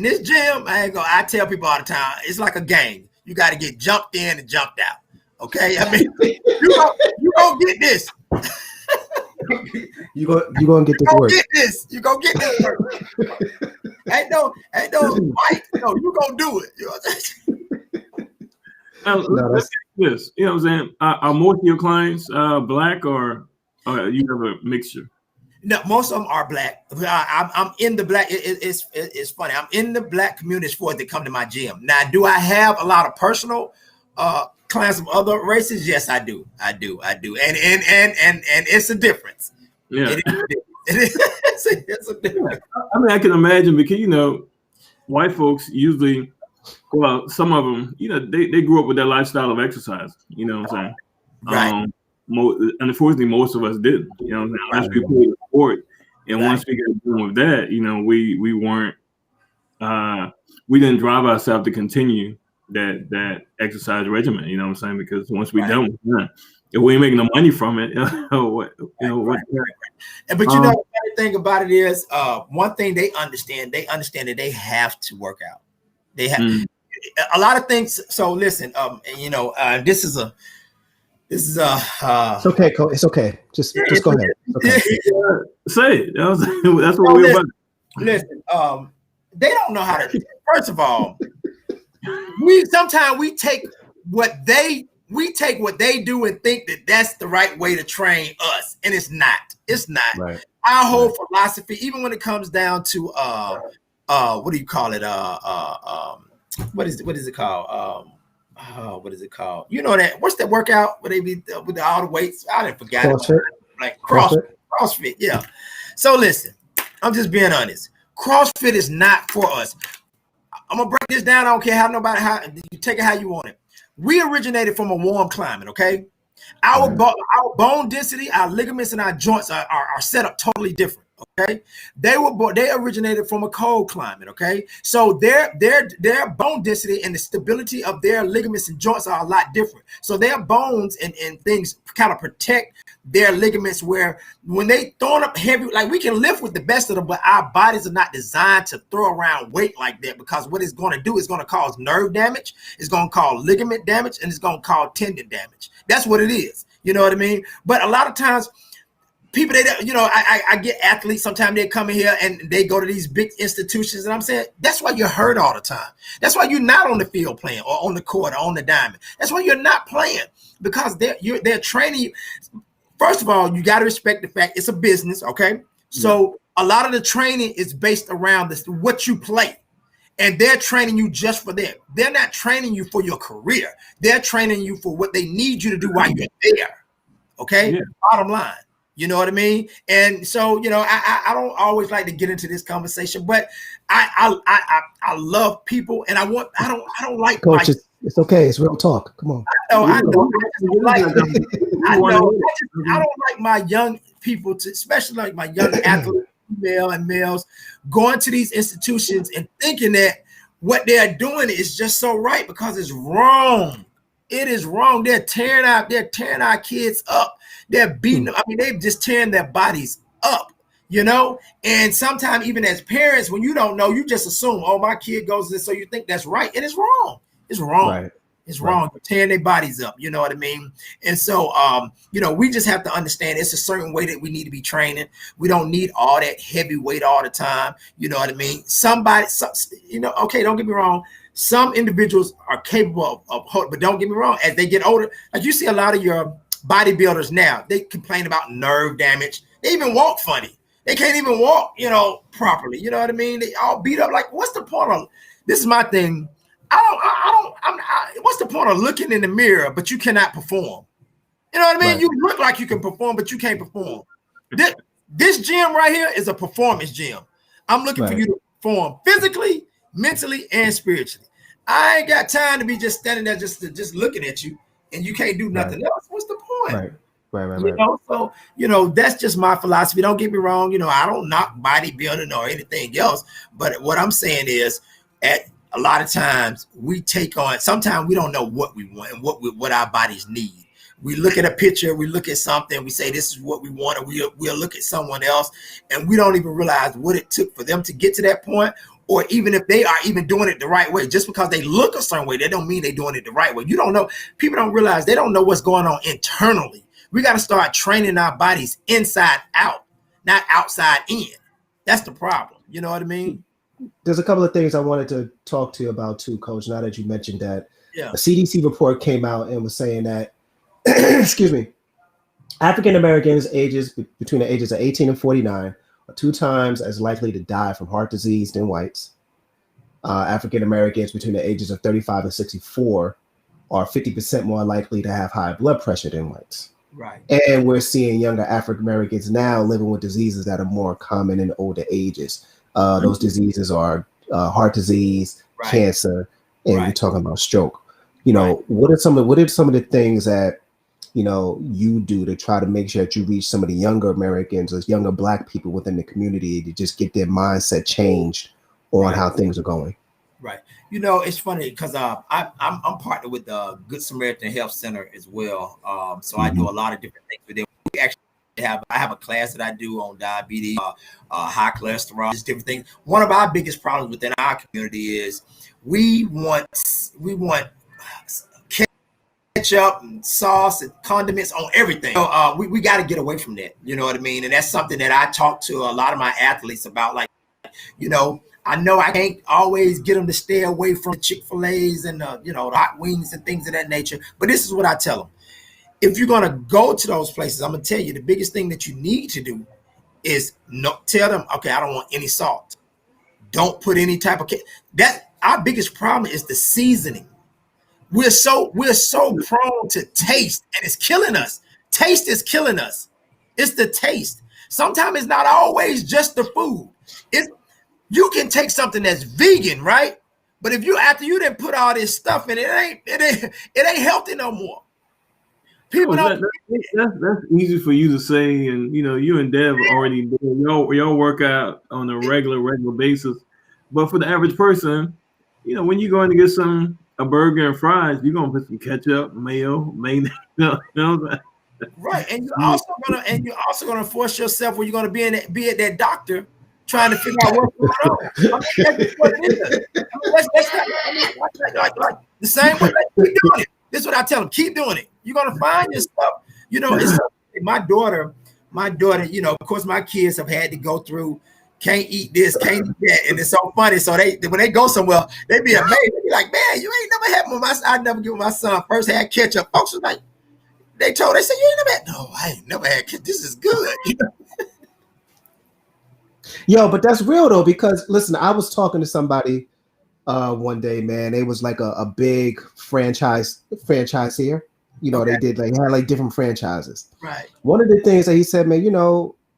this gym, I tell people all the time, it's like a game. You got to get jumped in and jumped out. Okay, I mean, you gonna get this. You gonna get this work. You gonna get this work. ain't no fight. No, you gonna do it. You know what I'm saying? Let's get this. You know what I'm saying? Are most of your clients black or you have a mixture? No, most of them are black. I'm in the black. It's funny. I'm in the black community for it to come to my gym. Now, do I have a lot of personal clients of other races? Yes, I do. And it's a difference. Yeah, it's a difference. I mean, I can imagine because white folks usually, well, some of them, they grew up with that lifestyle of exercise. You know what I'm saying? Right. Unfortunately, most of us didn't. You know what I'm saying? Unless we played a sport, and once we got done with that, we weren't. We didn't drive ourselves to continue that exercise regimen. You know what I'm saying? Because once we done, we're done. if we ain't making no money from it, what, what? But you know, the funny thing about it is, one thing they understand that they have to work out. They have a lot of things. So listen, you know, this is it's okay, Cole. It's okay. Just go ahead. Okay. Say it. That's what we're about. Listen, they don't know how to. First of all, sometimes we take what they do and think that that's the right way to train us, and it's not. It's not. Right. Our whole philosophy, even when it comes down to what do you call it? What is it called? What is it called? You know that? What's that workout where they be with all the weights? I didn't forget it. Like CrossFit. Yeah. So listen, I'm just being honest. CrossFit is not for us. I'm gonna break this down. I don't care how you take it how you want it. We originated from a warm climate, okay? Our bone density, our ligaments, and our joints are set up totally different. Okay, they originated from a cold climate. Okay, so their bone density and the stability of their ligaments and joints are a lot different. So their bones and things kind of protect their ligaments, where when they throwing up heavy, like we can lift with the best of them, but our bodies are not designed to throw around weight like that, because what it's going to do is going to cause nerve damage, it's going to cause ligament damage, and it's going to cause tendon damage. That's what it is. You know what I mean? But a lot of times, people, I get athletes, sometimes they come in here and they go to these big institutions, and I'm saying, that's why you're hurt all the time. That's why you're not on the field playing, or on the court, or on the diamond. That's why you're not playing, because they're training you. First of all, you got to respect the fact it's a business, okay? So a lot of the training is based around what you play, and they're training you just for that. They're not training you for your career. They're training you for what they need you to do while you're there, okay? Yeah. Bottom line. You know what I mean? And so, I don't always like to get into this conversation, but I love people, and I don't like Coach. It's okay. It's real talk. Come on. I know. I don't like my young people, especially like my young athletes, female and males, going to these institutions and thinking that what they're doing is just so right, because it's wrong. It is wrong. They're tearing our kids up. They're beating them. I mean, they're just tearing their bodies up, and sometimes even as parents, when you don't know, you just assume, oh, my kid goes this, so you think that's right. And it's wrong. It's wrong. Right. It's wrong. They're tearing their bodies up. You know what I mean? And so, we just have to understand it's a certain way that we need to be training. We don't need all that heavy weight all the time. You know what I mean? Okay, don't get me wrong. Some individuals are capable of, but don't get me wrong, as they get older, like you see a lot of your bodybuilders now, they complain about nerve damage. They even walk funny. They can't even walk, properly. You know what I mean? They all beat up. Like, what's the point of this? Is my thing. What's the point of looking in the mirror, but you cannot perform? You know what I mean? Right. You look like you can perform, but you can't perform. This gym right here is a performance gym. I'm looking for you to perform physically, mentally, and spiritually. I ain't got time to be just standing there just looking at you, and you can't do nothing else. What's the point? Right. So, that's just my philosophy. Don't get me wrong. I don't knock bodybuilding or anything else, but what I'm saying is, a lot of times we take on, sometimes we don't know what we want and what our bodies need. We look at a picture, we look at something, we say this is what we want, and we'll look at someone else, and we don't even realize what it took for them to get to that point, or even if they are even doing it the right way. Just because they look a certain way, that don't mean they're doing it the right way. You don't know. People don't realize, they don't know what's going on internally. We got to start training our bodies inside out, not outside in. That's the problem. You know what I mean? There's a couple of things I wanted to talk to you about too, Coach, now that you mentioned that. Yeah. A CDC report came out and was saying that, excuse me, African Americans between the ages of 18 and 49 are 2 times as likely to die from heart disease than whites. African Americans between the ages of 35 and 64 are 50% more likely to have high blood pressure than whites. Right. And we're seeing younger African Americans now living with diseases that are more common in older ages. Those diseases are heart disease, cancer, and we're talking about stroke. What are some of the things that you do to try to make sure that you reach some of the younger Americans or younger Black people within the community to just get their mindset changed on how things are going? Right. You know, it's funny because I'm partnered with the Good Samaritan Health Center as well. So I do a lot of different things with them. We actually I have a class that I do on diabetes, high cholesterol, just different things. One of our biggest problems within our community is we want ketchup and sauce and condiments on everything. So, we got to get away from that. You know what I mean? And that's something that I talk to a lot of my athletes about. Like, you know I can't always get them to stay away from the Chick-fil-A's and the hot wings and things of that nature. But this is what I tell them. If you're gonna go to those places, I'm gonna tell you the biggest thing that you need to do is tell them, okay, I don't want any salt. Don't put any type of that. Our biggest problem is the seasoning. We're so prone to taste, and it's killing us. Taste is killing us. It's the taste. Sometimes it's not always just the food. You can take something that's vegan, right? But if after you didn't put all this stuff in it, it ain't healthy no more. People that's easy for you to say, and you and Dev already do y'all work out on a regular basis. But for the average person, when you go in to get a burger and fries, you're gonna put some ketchup, mayo, mayonnaise. Right, and you're also gonna force yourself where you're gonna be at that doctor trying to figure out what's going on. Like the same way. Keep doing it. This is what I tell them. Keep doing it. You're gonna find your stuff. It's my daughter. Of course, my kids have had to go through. Can't eat this, can't eat that, and it's so funny. So when they go somewhere, they be amazed. They be like, "Man, you ain't never had my. I never give my son first had ketchup." Folks was like, they said, "You ain't never had." No, I ain't never had ketchup. This is good. Yo, but that's real though, because listen, I was talking to somebody one day, man. It was like a big franchise here. Okay. They had different franchises. Right. One of the things that he said, man,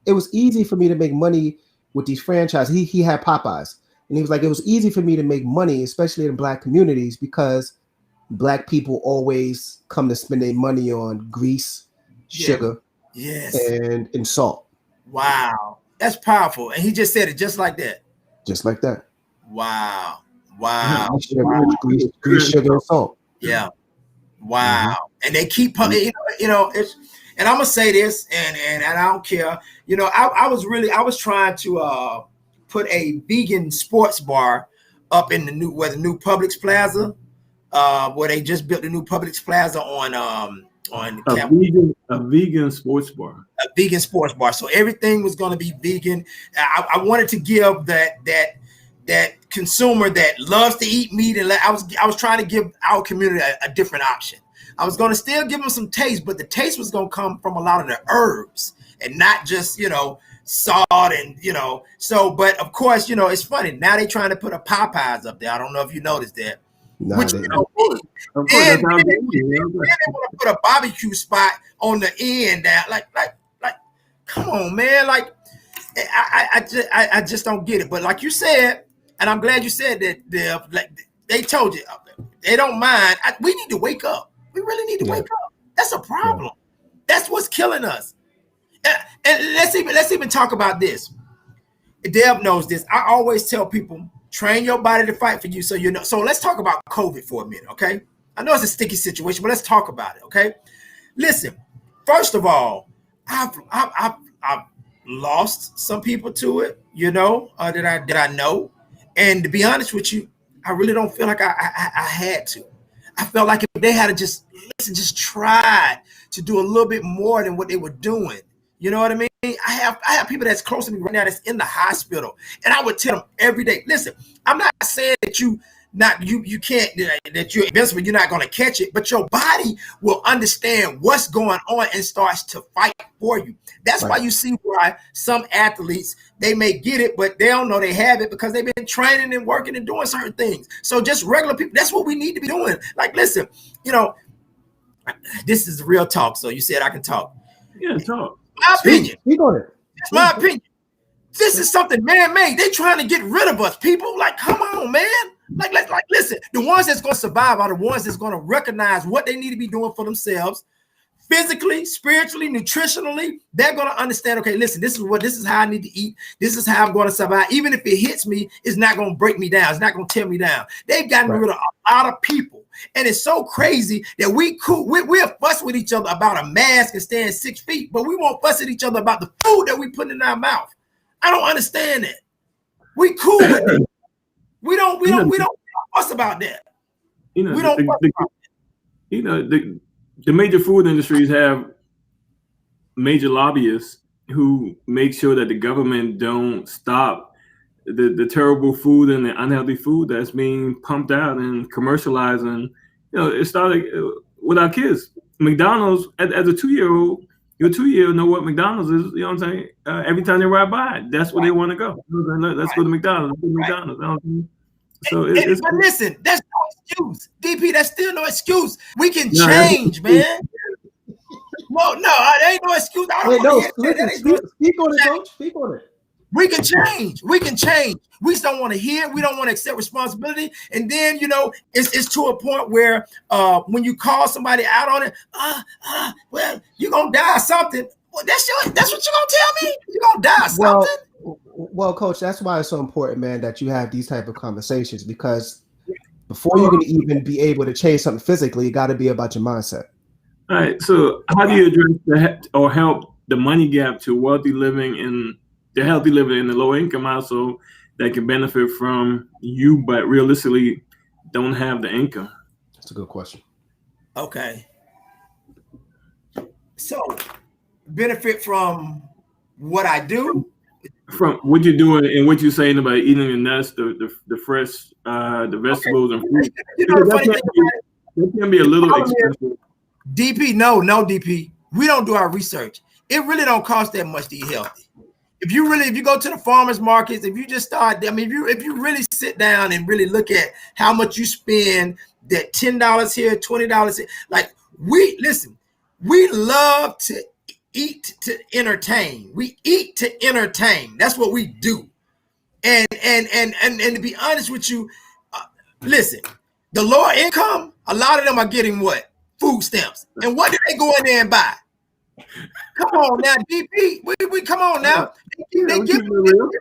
it was easy for me to make money with these franchises. He had Popeyes, and he was like, it was easy for me to make money, especially in Black communities, because Black people always come to spend their money on grease, sugar, and salt. Wow. That's powerful. And he just said it just like that. Just like that. Wow. Grease, sugar, and salt. Yeah. Wow. And they keep it's, and I'm gonna say this, and I don't care. I was trying to put a vegan sports bar up in the new Publix Plaza, where they just built the new Publix Plaza on a vegan sports bar. A vegan sports bar. So everything was going to be vegan. I wanted to give that consumer that loves to eat meat, and I was trying to give our community a different option. I was going to still give them some taste, but the taste was going to come from a lot of the herbs and not just salt and So, but of course, it's funny now. They trying to put a Popeyes up there. I don't know if you noticed that. Which they don't need. And they want to put a barbecue spot on the end down. Like, come on, man. Like, I just don't get it. But like you said, and I'm glad you said that. They told you they don't mind. We need to wake up. We really need to wake up. That's a problem. That's what's killing us. And let's even talk about this. Deb knows this. I always tell people, train your body to fight for you. So So let's talk about COVID for a minute, okay? I know it's a sticky situation, but let's talk about it, okay? Listen, first of all, I've lost some people to it, that I know. And to be honest with you, I really don't feel like I had to. I felt like if they had to just tried to do a little bit more than what they were doing. You know what I mean? I have people that's close to me right now that's in the hospital, and I would tell them every day, listen, I'm not saying that you can't, that you're invincible, you're not going to catch it, but your body will understand what's going on and starts to fight for you. That's why you see why some athletes, they may get it, but they don't know they have it because they've been training and working and doing certain things. So just regular people, that's what we need to be doing. Like, listen, this is real talk. So you said I can talk. Yeah, talk. My opinion. It's my opinion. This is something man-made. They trying to get rid of us, people. Like, come on, man. Like, listen. The ones that's going to survive are the ones that's going to recognize what they need to be doing for themselves, physically, spiritually, nutritionally, they're going to understand, okay, listen, this is how I need to eat. This is how I'm going to survive. Even if it hits me, it's not going to break me down. It's not going to tear me down. They've gotten rid of a lot of people. And it's so crazy that we'll fuss with each other about a mask and staying 6 feet, but we won't fuss at each other about the food that we put in our mouth. I don't understand that. We cool with it. We don't fuss about that. The major food industries have major lobbyists who make sure that the government don't stop the terrible food and the unhealthy food that's being pumped out and commercialized. And it started with our kids. McDonald's, as a 2-year-old, your 2-year-old know what McDonald's is. You know what I'm saying? Every time they ride by, that's where they want to go. Let's go to McDonald's. McDonald's. You know what I'm saying? So but listen, that's no excuse. DP, that's still no excuse. We can change, man. No, there ain't no excuse. Speak on it, Coach. Speak on it. We can change. We just don't want to hear. We don't want to accept responsibility. And then, it's to a point where when you call somebody out on it, well, you're going to die or something. Well, that's what you're going to tell me? You're going to die or something? Well, Coach, that's why it's so important, man, that you have these type of conversations, because before you can even be able to change something physically, it got to be about your mindset. All right. So how do you address or help the money gap to wealthy living and the healthy living in the low income household that can benefit from you, but realistically don't have the income? That's a good question. Okay. So benefit from what I do? From what you're doing and what you're saying about eating the nuts, the fresh, the vegetables and fruit. That can be a little expensive. DP, no, DP. We don't do our research. It really don't cost that much to eat healthy. If you go to the farmers markets, if you just start, if you really sit down and really look at how much you spend, that $10 here, $20 here, like we love to eat to entertain. We eat to entertain. That's what we do. And to be honest with you, listen, the lower income, a lot of them are getting what? Food stamps. And what do they go in there and buy? Come on now, DP. We come on now. They give you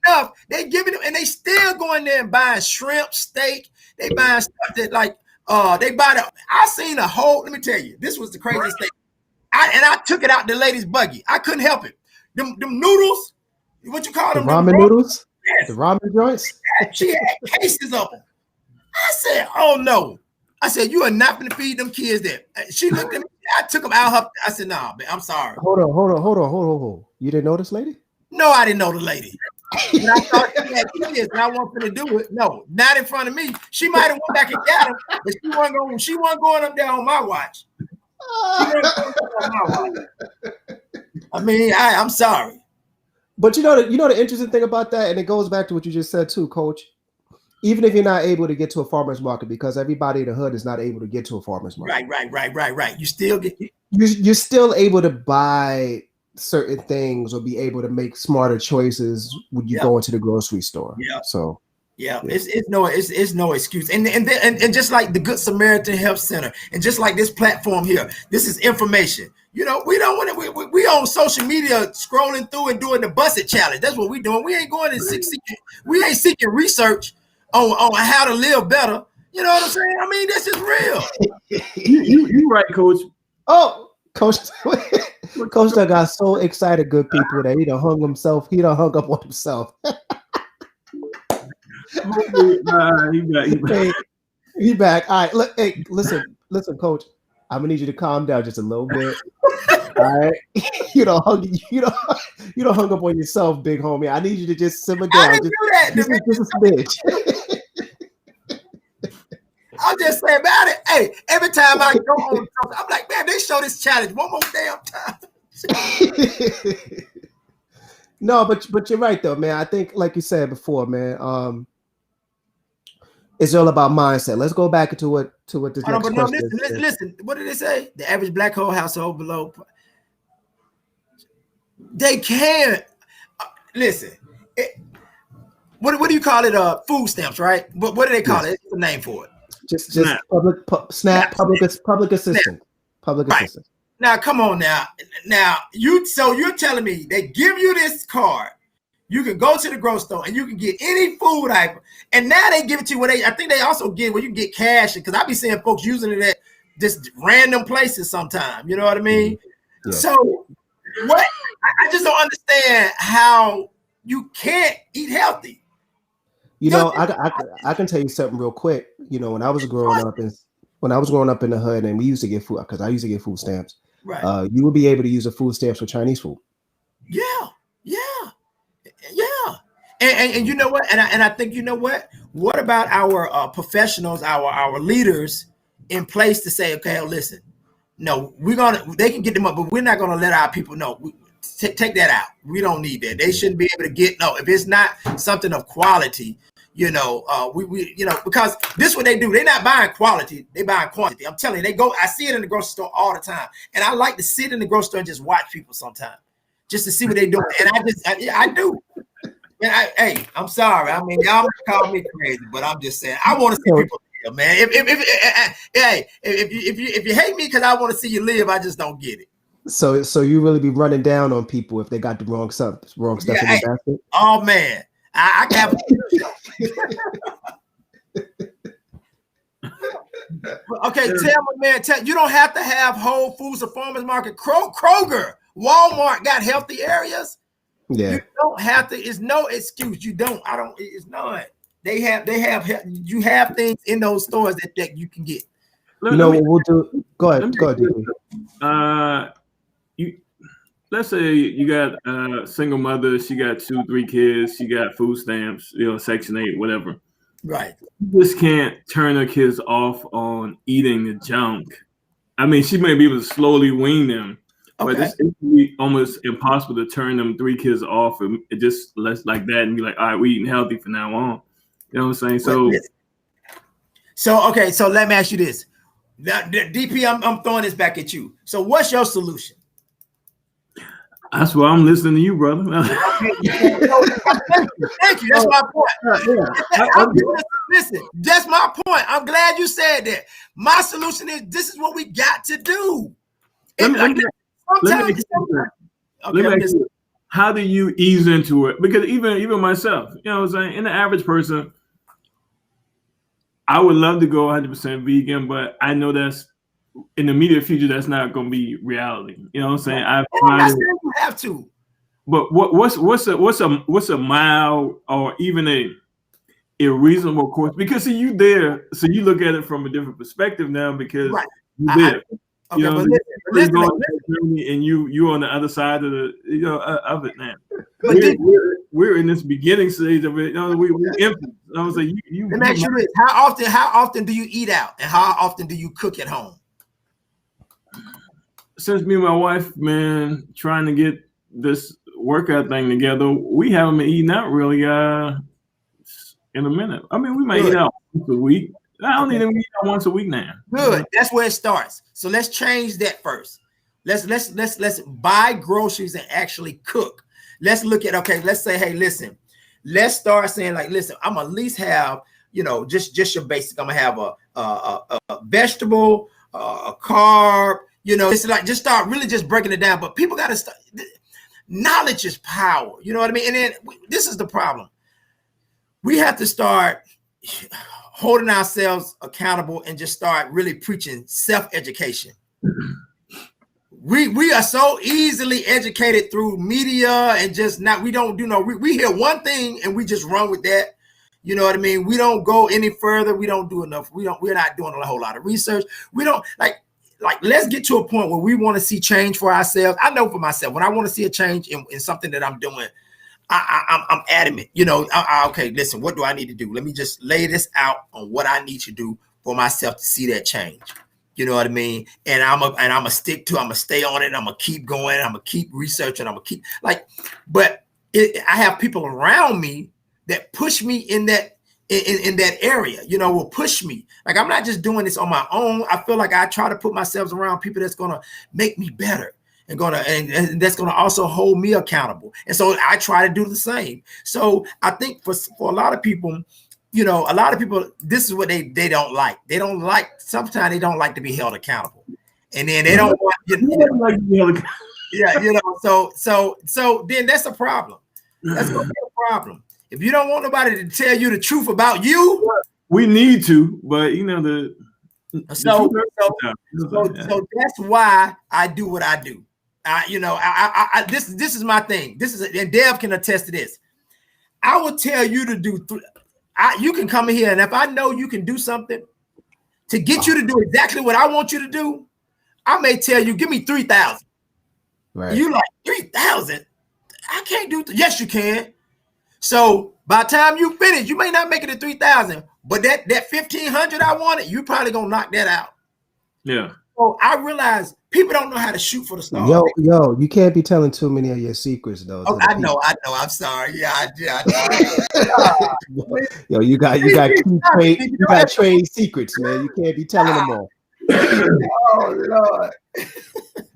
enough. They giving them, and they still going there and buying shrimp, steak. They buying stuff that they buy I seen a whole. Let me tell you, this was the craziest thing. I took it out the lady's buggy. I couldn't help it. Them noodles, what you call them? Ramen noodles? Yes. The ramen joints? She had cases of them. I said, oh no. I said, you are not going to feed them kids that. She looked at me. I took them out. I said, nah, man, I'm sorry. Hold on. You didn't know this lady? No, I didn't know the lady. And I thought she had kids and I wasn't going to do it. No, not in front of me. She might have went back and got them, but she wasn't going up there on my watch. I mean, I'm sorry. But you know the interesting thing about that, and it goes back to what you just said too, Coach. Even if you're not able to get to a farmer's market, because everybody in the hood is not able to get to a farmer's market. Right. You still get. You're still able to buy certain things or be able to make smarter choices when you go into the grocery store. Yeah. So. Yeah, it's no excuse, and just like the Good Samaritan Health Center, and just like this platform here, this is information. We don't want to. We on social media scrolling through and doing the busted challenge. That's what we doing. We ain't going to seeking research on how to live better. You know what I'm saying? I mean, this is real. You right, Coach. Oh, Coach that got so excited, good people, that he done hung himself. He done hung up on himself. He back. All right. Listen, Coach. I'm gonna need you to calm down just a little bit. All right. You don't hung up on yourself, big homie. I need you to just simmer down. I didn't do that. Just a smidge. I'm just saying about it. Hey, every time I go on, I'm like, man, they show this challenge one more damn time. No, but you're right though, man. I think, like you said before, man. It's all about mindset. Let's go back to what this next question is. Listen, what did they say? The average black household below. They can't listen. What do you call it? Food stamps, right? What do they call it? It's the name for it. Just SNAP. Public assistance. Public assistance. Now, come on now. So you're telling me they give you this card. You can go to the grocery store and you can get any food item. And now they give it to you I think they also give where you can get cash. Because I be seeing folks using it at just random places sometimes. You know what I mean? Yeah. So what I just don't understand how you can't eat healthy. You know, I can tell you something real quick. You know, when I was growing up in the hood and we used to get food, because I used to get food stamps. Right. You would be able to use the food stamps for Chinese food. Yeah. And you know what? And I think, you know what about our professionals, our leaders in place to say, okay, listen, no, they can get them up, but we're not gonna let our people know. Take that out. We don't need that. They shouldn't be able to get if it's not something of quality, because this is what they do. They're not buying quality, they buying quantity. I'm telling you, I see it in the grocery store all the time. And I like to sit in the grocery store and just watch people sometimes, just to see what they're doing. And I do. And I'm sorry. I mean, y'all call me crazy, but I'm just saying I want to see people live, man. If you hate me because I want to see you live, I just don't get it. So you really be running down on people if they got the wrong stuff in the basket? Oh man, I can have. Okay, tell me, man. You don't have to have Whole Foods or Farmers Market. Kroger, Walmart got healthy areas. Yeah, you don't have to. It's no excuse. You don't. I don't. It's not. They have. You have things in those stores that you can get. What we'll do. Go ahead. Let's say you got a single mother. She got 2-3 kids. She got food stamps. Section 8, whatever. Right. You just can't turn her kids off on eating the junk. I mean, she may be able to slowly wean them. But it's almost impossible to turn them 3 kids off and just less like that and be like, all right, we're eating healthy from now on. You know what I'm saying? So let me ask you this. Now, DP, I'm throwing this back at you. So what's your solution? That's why I'm listening to you, brother. Thank you. That's my point. Listen, that's my point. I'm glad you said that. My solution is this is what we got to do. How do you ease into it? Because even myself, you know what I'm saying? In the average person, I would love to go 100% vegan, but I know that's in the immediate future, that's not going to be reality. You know what I'm saying? You have to. But what's a mild or even a reasonable course? Because so you look at it from a different perspective now because you're there. Okay, you know, listen. And you on the other side of the of it now. But we're in this beginning stage of it. We're infants. I was like, you. Let me ask you this: How often do you eat out, and how often do you cook at home? Since me and my wife, man, trying to get this workout thing together, we haven't been eating out really in a minute. I mean, we might eat out once a week. I don't even eat out once a week now. Good. That's where it starts. So let's change that first. Let's buy groceries and actually cook. Let's look at, let's say, hey, listen, let's start saying like, listen, I'm gonna at least have, just your basic. I'm gonna have a vegetable, a carb, it's like just start really just breaking it down. But people got to start. Knowledge is power. You know what I mean? And then this is the problem. We have to start holding ourselves accountable and just start really preaching self-education. We are so easily educated through media and just we don't do we hear one thing and we just run with that. You know what I mean? We don't go any further. We don't do enough. We're not doing a whole lot of research. We don't like let's get to a point where we want to see change for ourselves. I know for myself, when I want to see a change in something that I'm doing, I'm adamant. Okay, listen, what do I need to do? Let me just lay this out on what I need to do for myself to see that change. You know what I mean? And I'm gonna stick to. I'm gonna stay on it. I'm gonna keep going. I'm gonna keep researching. I'm gonna keep but I have people around me that push me in that area. Will push me. Like I'm not just doing this on my own. I feel like I try to put myself around people that's gonna make me better. And that's gonna also hold me accountable. And so I try to do the same. So I think for a lot of people, this is what they don't like. Sometimes they don't like to be held accountable. and then they don't want yeah, so then that's a problem. That's gonna be a problem. If you don't want nobody to tell you the truth about you, we need to, but so that's why I do what I do. This is my thing. This is and Dev can attest to this. I will tell you to do. You can come in here, and if I know you can do something to get you to do exactly what I want you to do, I may tell you, give me 3,000. Right. You like 3,000? I can't do. Yes, you can. So by the time you finish, you may not make it to 3,000, but that 1,500 I wanted, you probably gonna knock that out. Yeah. So I realize people don't know how to shoot for the stars. Yo, you can't be telling too many of your secrets though. Oh, I know. I'm sorry. Yeah. Yo, you got trade secrets, man. You can't be telling them all. Oh Lord.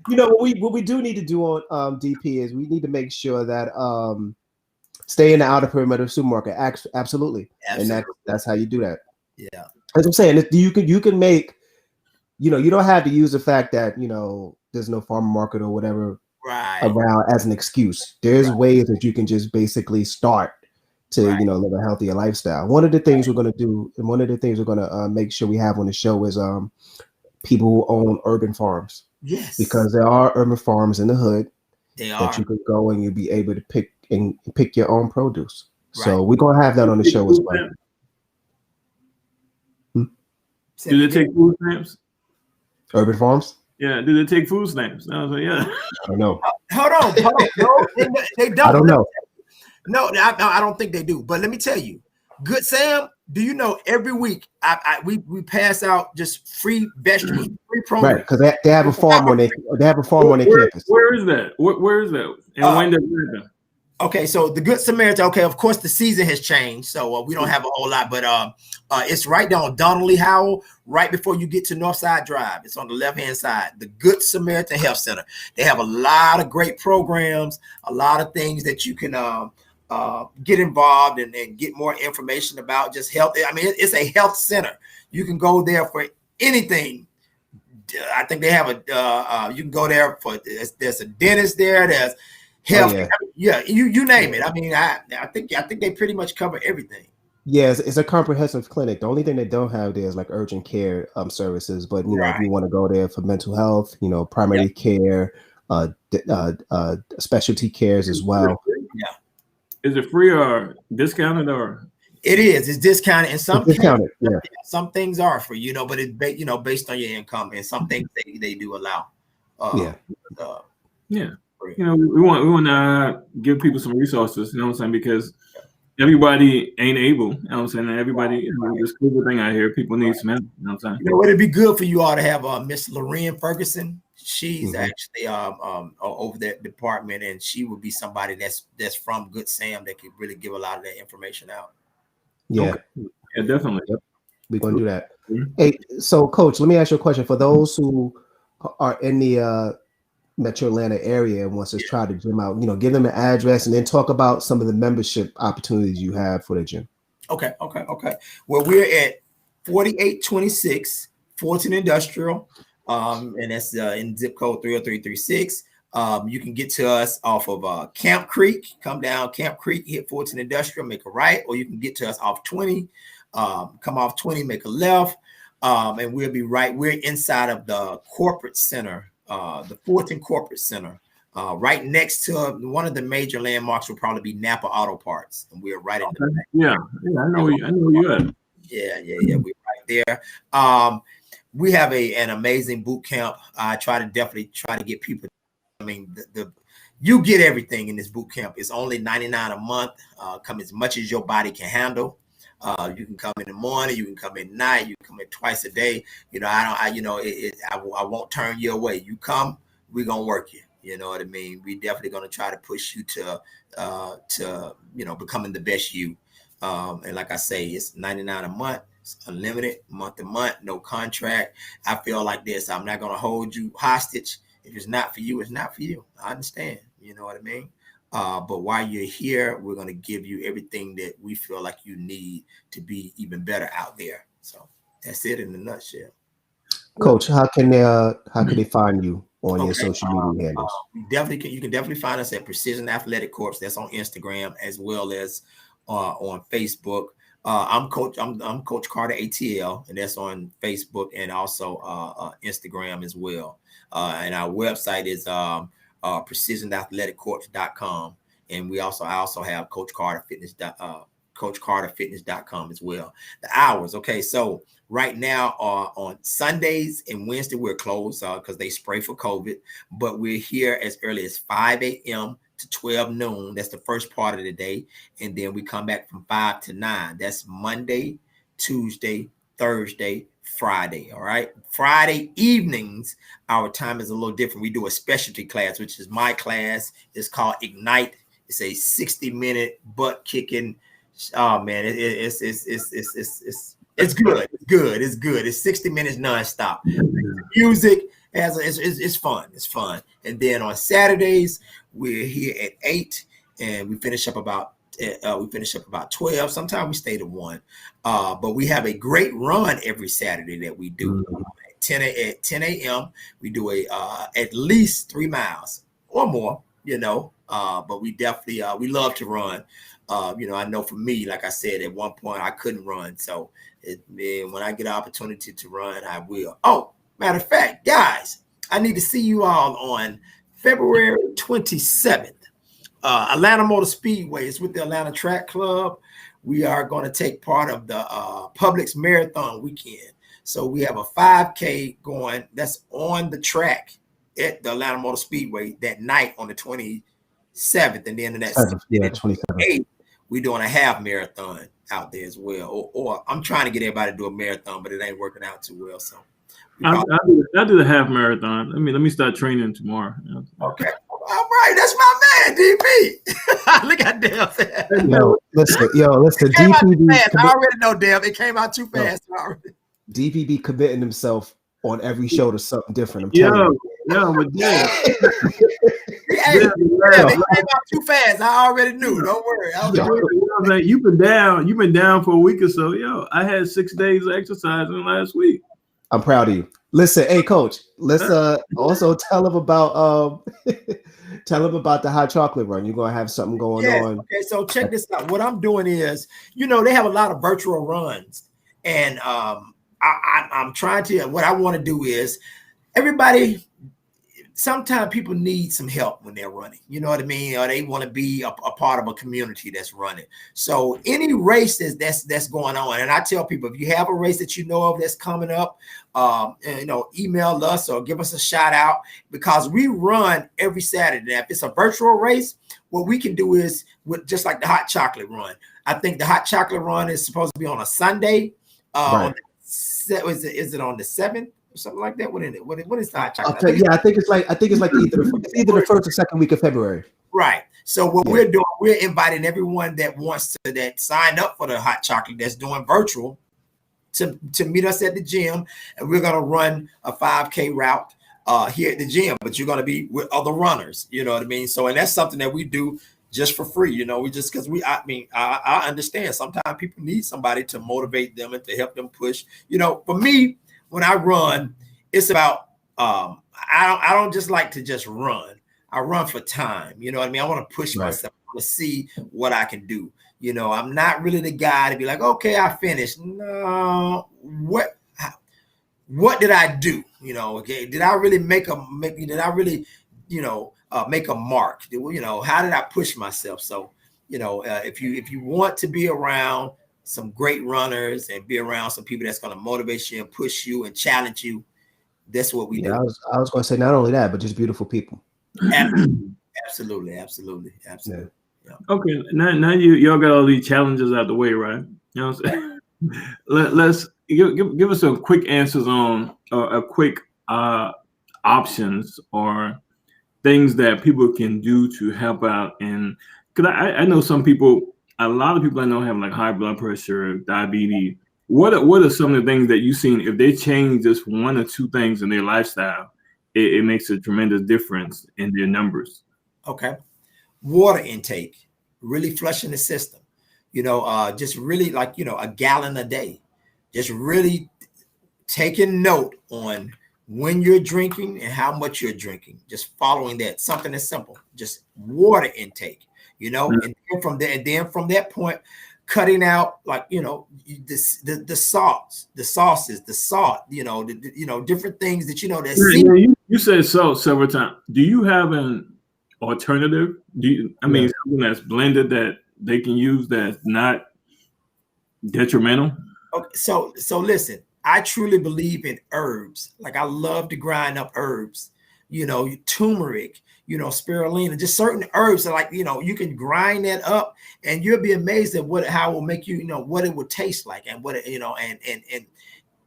What we do need to do on DP is we need to make sure that stay in the outer perimeter of supermarket. Absolutely. And that's how you do that. Yeah. As I'm saying, you can make, you don't have to use the fact that there's no farmer market or whatever around as an excuse. There's ways that you can just basically start to live a healthier lifestyle. One of the things we're going to do, and one of the things we're going to make sure we have on the show is people who own urban farms. Yes, because there are urban farms in the hood that you could go and you'll be able to pick your own produce. So we're gonna have that on the show as well. Do they take food stamps? Urban farms? Yeah. Do they take food stamps? I was like, yeah. I don't know. Hold on. No, they don't. I don't know. No, I don't think they do. But let me tell you, Good Sam, do you know every week we pass out just free vegetables, free produce. Right, because they have a farm on their campus. Where is that? Where is that? And when does it happen? Okay, so the Good Samaritan. Okay, of course the season has changed, so we don't have a whole lot, but it's right down on Donnelly Howell, right before you get to Northside Drive. It's on the left-hand side. The Good Samaritan Health Center. They have a lot of great programs, a lot of things that you can get involved and get more information about just health. I mean, it's a health center. You can go there for anything. I think they have you can go there for. There's a dentist there. There's health. You name it. I mean, I think they pretty much cover everything. Yeah, it's a comprehensive clinic. The only thing they don't have there is like urgent care services. But if you want to go there for mental health, primary care, specialty cares as well. Yeah. Is it free or discounted or? It is. It's discounted, and some discounted. Some things are free, but it's based on your income, and some things they do allow. We want to give people some resources. You know what I'm saying? Because everybody ain't able. You know what I'm saying? Everybody, this COVID thing out here, people need some help. You know what I'm saying? It'd be good for you all to have Miss Lorraine Ferguson. She's actually over that department, and she would be somebody that's from Good Sam that could really give a lot of that information out. Yeah, yeah, definitely. Yep. We're gonna do that. Hey, so Coach, let me ask you a question. For those who are in the Metro Atlanta area and wants to try the gym out, give them an address and then talk about some of the membership opportunities you have for the gym. Okay. Well, we're at 4826 Fulton Industrial. And that's in zip code 30336. You can get to us off of Camp Creek. Come down Camp Creek, hit Fulton Industrial, make a right, or you can get to us off 20. Come off 20, make a left, and we'll be right. We're inside of the corporate center, the Fulton Corporate Center, right next to one of the major landmarks. Will probably be Napa Auto Parts, and we're right in the back. Yeah, I know you at. Yeah, we're right there. We have an amazing boot camp. I try to get people. I mean, you get everything in this boot camp. It's only $99 a month. Come as much as your body can handle. You can come in the morning. You can come at night. You can come in twice a day. I won't turn you away. You come, we're gonna work you. You know what I mean? We definitely gonna try to push you to becoming the best you. And like I say, it's $99 a month. It's unlimited, month to month, no contract. I feel like this. I'm not going to hold you hostage. If it's not for you, it's not for you. I understand. You know what I mean? But while you're here, we're going to give you everything that we feel like you need to be even better out there. So that's it in a nutshell. Coach, how can they find you on your social media handles? You can definitely find us at Precision Athletic Corps. That's on Instagram as well as on Facebook. I'm Coach Carter ATL, and that's on Facebook and also Instagram as well. And our website is precisionathleticcorps.com, and I also have CoachCarterFitness.com as well. The hours, okay, so right now on Sundays and Wednesday we're closed because they spray for COVID, but we're here as early as 5 a.m. to 12 noon. That's the first part of the day, and then we come back from 5 to 9. That's Monday, Tuesday, Thursday, Friday. All right, Friday evenings our time is a little different. We do a specialty class, which is my class. It's called Ignite. It's a 60-minute butt kicking. Oh man, it's good. It's good. It's 60 minutes nonstop. Music it's fun. It's fun. And then on Saturdays we're here at 8, and we finish up about 12. Sometimes we stay to 1. But we have a great run every Saturday that we do. At 10 a.m. we do at least 3 miles or more. But we definitely we love to run. I know for me, like I said, at one point I couldn't run. So when I get an opportunity to run, I will. Oh, matter of fact, guys, I need to see you all on February 27th. Atlanta Motor Speedway is with the Atlanta Track Club. We are going to take part of the Publix Marathon weekend. So we have a 5K going that's on the track at the Atlanta Motor Speedway that night on the 27th. And then in that 27th. We're doing a half marathon out there as well. Or I'm trying to get everybody to do a marathon, but it ain't working out too well. So I'll do the half marathon. Let me start training tomorrow. Okay. All right. That's my man, DP. Look at Dev. Yo, listen. DPB. I already know, Dev. It came out too fast already. DPB committing himself on every show to something different. I'm telling you. But yeah. It came out too fast. I already knew. Don't worry. You've been down for a week or so. Yo, I had 6 days of exercising last week. I'm proud of you. Listen, hey coach, let's also tell them about the hot chocolate run. You're gonna have something going on. Okay, so check this out. What I'm doing is, they have a lot of virtual runs, and I'm trying to. What I want to do is, everybody. Sometimes people need some help when they're running, you know what I mean? Or they want to be a part of a community that's running. So any race that's going on, and I tell people, if you have a race that you know of that's coming up, email us or give us a shout out, because we run every Saturday. Now, if it's a virtual race, what we can do is just like the hot chocolate run. I think the hot chocolate run is supposed to be on a Sunday. Right. Is it on the 7th? Or something like that. What is it? What is the hot chocolate? I think it's like either the first or second week of February. Right. So what we're doing, we're inviting everyone that wants to that signed up for the hot chocolate that's doing virtual to meet us at the gym, and we're gonna run a 5K route here at the gym. But you're gonna be with other runners. You know what I mean? So, and that's something that we do just for free. We just because I understand sometimes people need somebody to motivate them and to help them push. For me. When I run, it's about I don't just like to just run. I run for time. You know what I mean? I want to push myself. I want to see what I can do. I'm not really the guy to be like, okay, I finished. No, what did I do? Okay, did I really make a mark? How did I push myself? So, if you want to be around some great runners and be around some people that's going to motivate you and push you and challenge you, that's what we do. I was going to say not only that, but just beautiful people. Absolutely. Yeah. Yeah. Okay, now y'all got all these challenges out the way, right? You know what I'm saying? Let's give us some quick answers on a quick options or things that people can do to help out. And because I know a lot of people I know have like high blood pressure, diabetes. What are some of the things that you've seen? If they change just 1 or 2 things in their lifestyle, it makes a tremendous difference in their numbers. Okay. Water intake, really flushing the system, just really like, a gallon a day, just really taking note on when you're drinking and how much you're drinking, just following that, something that's simple, just water intake, and then from there, and then from that point, cutting out, like, the salts, the sauces, the salt, different things that, that you said salt several times. Do you have an alternative? Something that's blended that they can use that's not detrimental? Okay, so listen, I truly believe in herbs. Like, I love to grind up herbs, turmeric, spirulina, just certain herbs that, like, you can grind that up and you'll be amazed at how it will make you, what it would taste like, and what it, and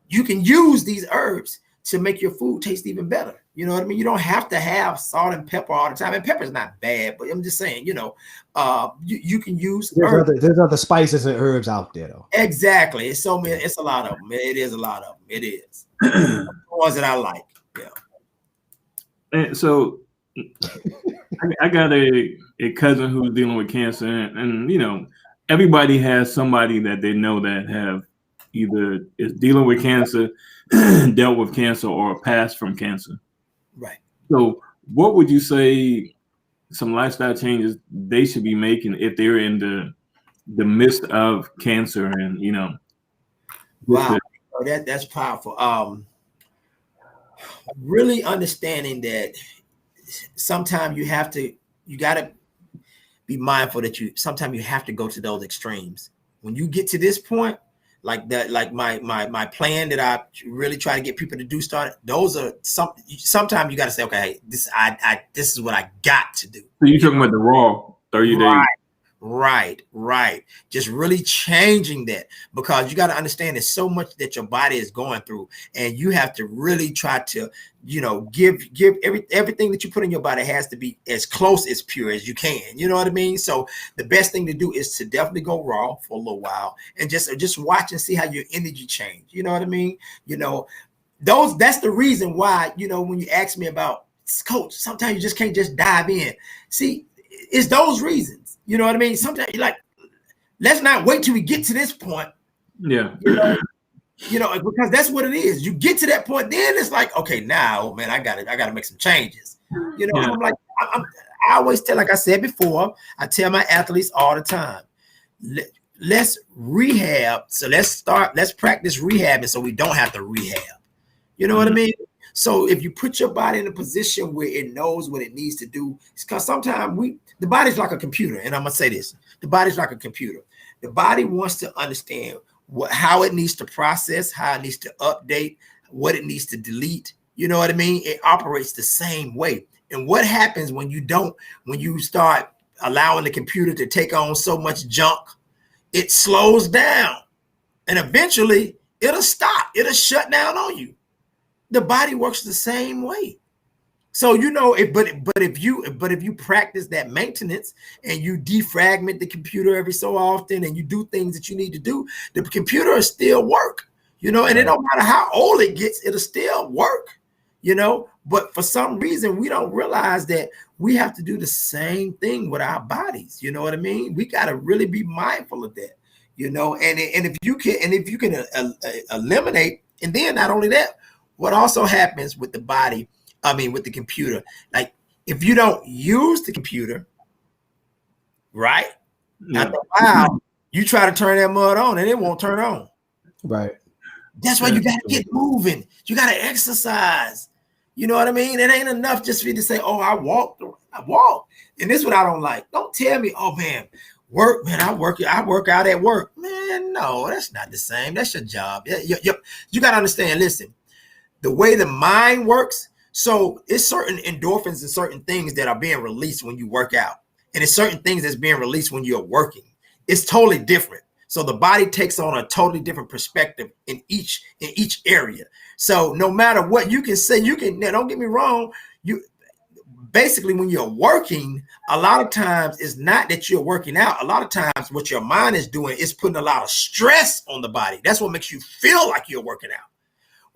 you can use these herbs to make your food taste even better. You know what I mean? You don't have to have salt and pepper all the time. And pepper is not bad, but I'm just saying, you can use there's other spices and herbs out there, though. Exactly. It's so many. It's a lot of them. It is a lot of them. It is. The ones that I like. Yeah. And so I got a cousin who's dealing with cancer, and everybody has somebody that they know that have either is dealing with cancer, dealt with cancer, or passed from cancer. Right. So what would you say some lifestyle changes they should be making if they're in the midst of cancer, and wow, that's powerful. Really understanding that sometimes you got to be mindful that sometimes you have to go to those extremes. When you get to this point, like that, like my plan that I really try to get people to do start. Those are sometimes you got to say, okay, this is what I got to do. So you're talking about the raw 30 days. Right. Just really changing that, because you got to understand there's so much that your body is going through, and you have to really try to, give everything that you put in your body has to be as close as pure as you can. You know what I mean? So the best thing to do is to definitely go raw for a little while and just watch and see how your energy change. You know what I mean? That's the reason why, when you ask me about, coach, sometimes you just can't just dive in. See, it's those reasons. You know what I mean? Sometimes you're like, let's not wait till we get to this point. Yeah. Because that's what it is. You get to that point, then it's like, okay, now, man, I got to make some changes. I'm like, I always tell, like I said before, I tell my athletes all the time, let's rehab. So let's practice rehabbing so we don't have to rehab. You know what I mean? So if you put your body in a position where it knows what it needs to do, it's because sometimes the body's like a computer. And I'm going to say this, the body's like a computer. The body wants to understand how it needs to process, how it needs to update, what it needs to delete. You know what I mean? It operates the same way. And what happens when you start allowing the computer to take on so much junk, it slows down, and eventually it'll stop. It'll shut down on you. The body works the same way. So, if you practice that maintenance and you defragment the computer every so often and you do things that you need to do, the computer will still work, and it don't matter how old it gets, it'll still work, but for some reason we don't realize that we have to do the same thing with our bodies. You know what I mean? We got to really be mindful of that, and if you can eliminate, and then not only that, what also happens with the body, with the computer, like if you don't use the computer, right? After a while, you try to turn that mud on and it won't turn on. Right. That's why you got to get moving. You got to exercise. You know what I mean? It ain't enough just for you to say, oh, I walk. And this is what I don't like. Don't tell me, oh man, work, man, I work out at work. Man, no, that's not the same. That's your job. You got to understand, listen, the way the mind works, so it's certain endorphins and certain things that are being released when you work out. And it's certain things that's being released when you're working. It's totally different. So the body takes on a totally different perspective in each area. So no matter what you can say, now don't get me wrong, basically when you're working, a lot of times it's not that you're working out. A lot of times what your mind is doing is putting a lot of stress on the body. That's what makes you feel like you're working out.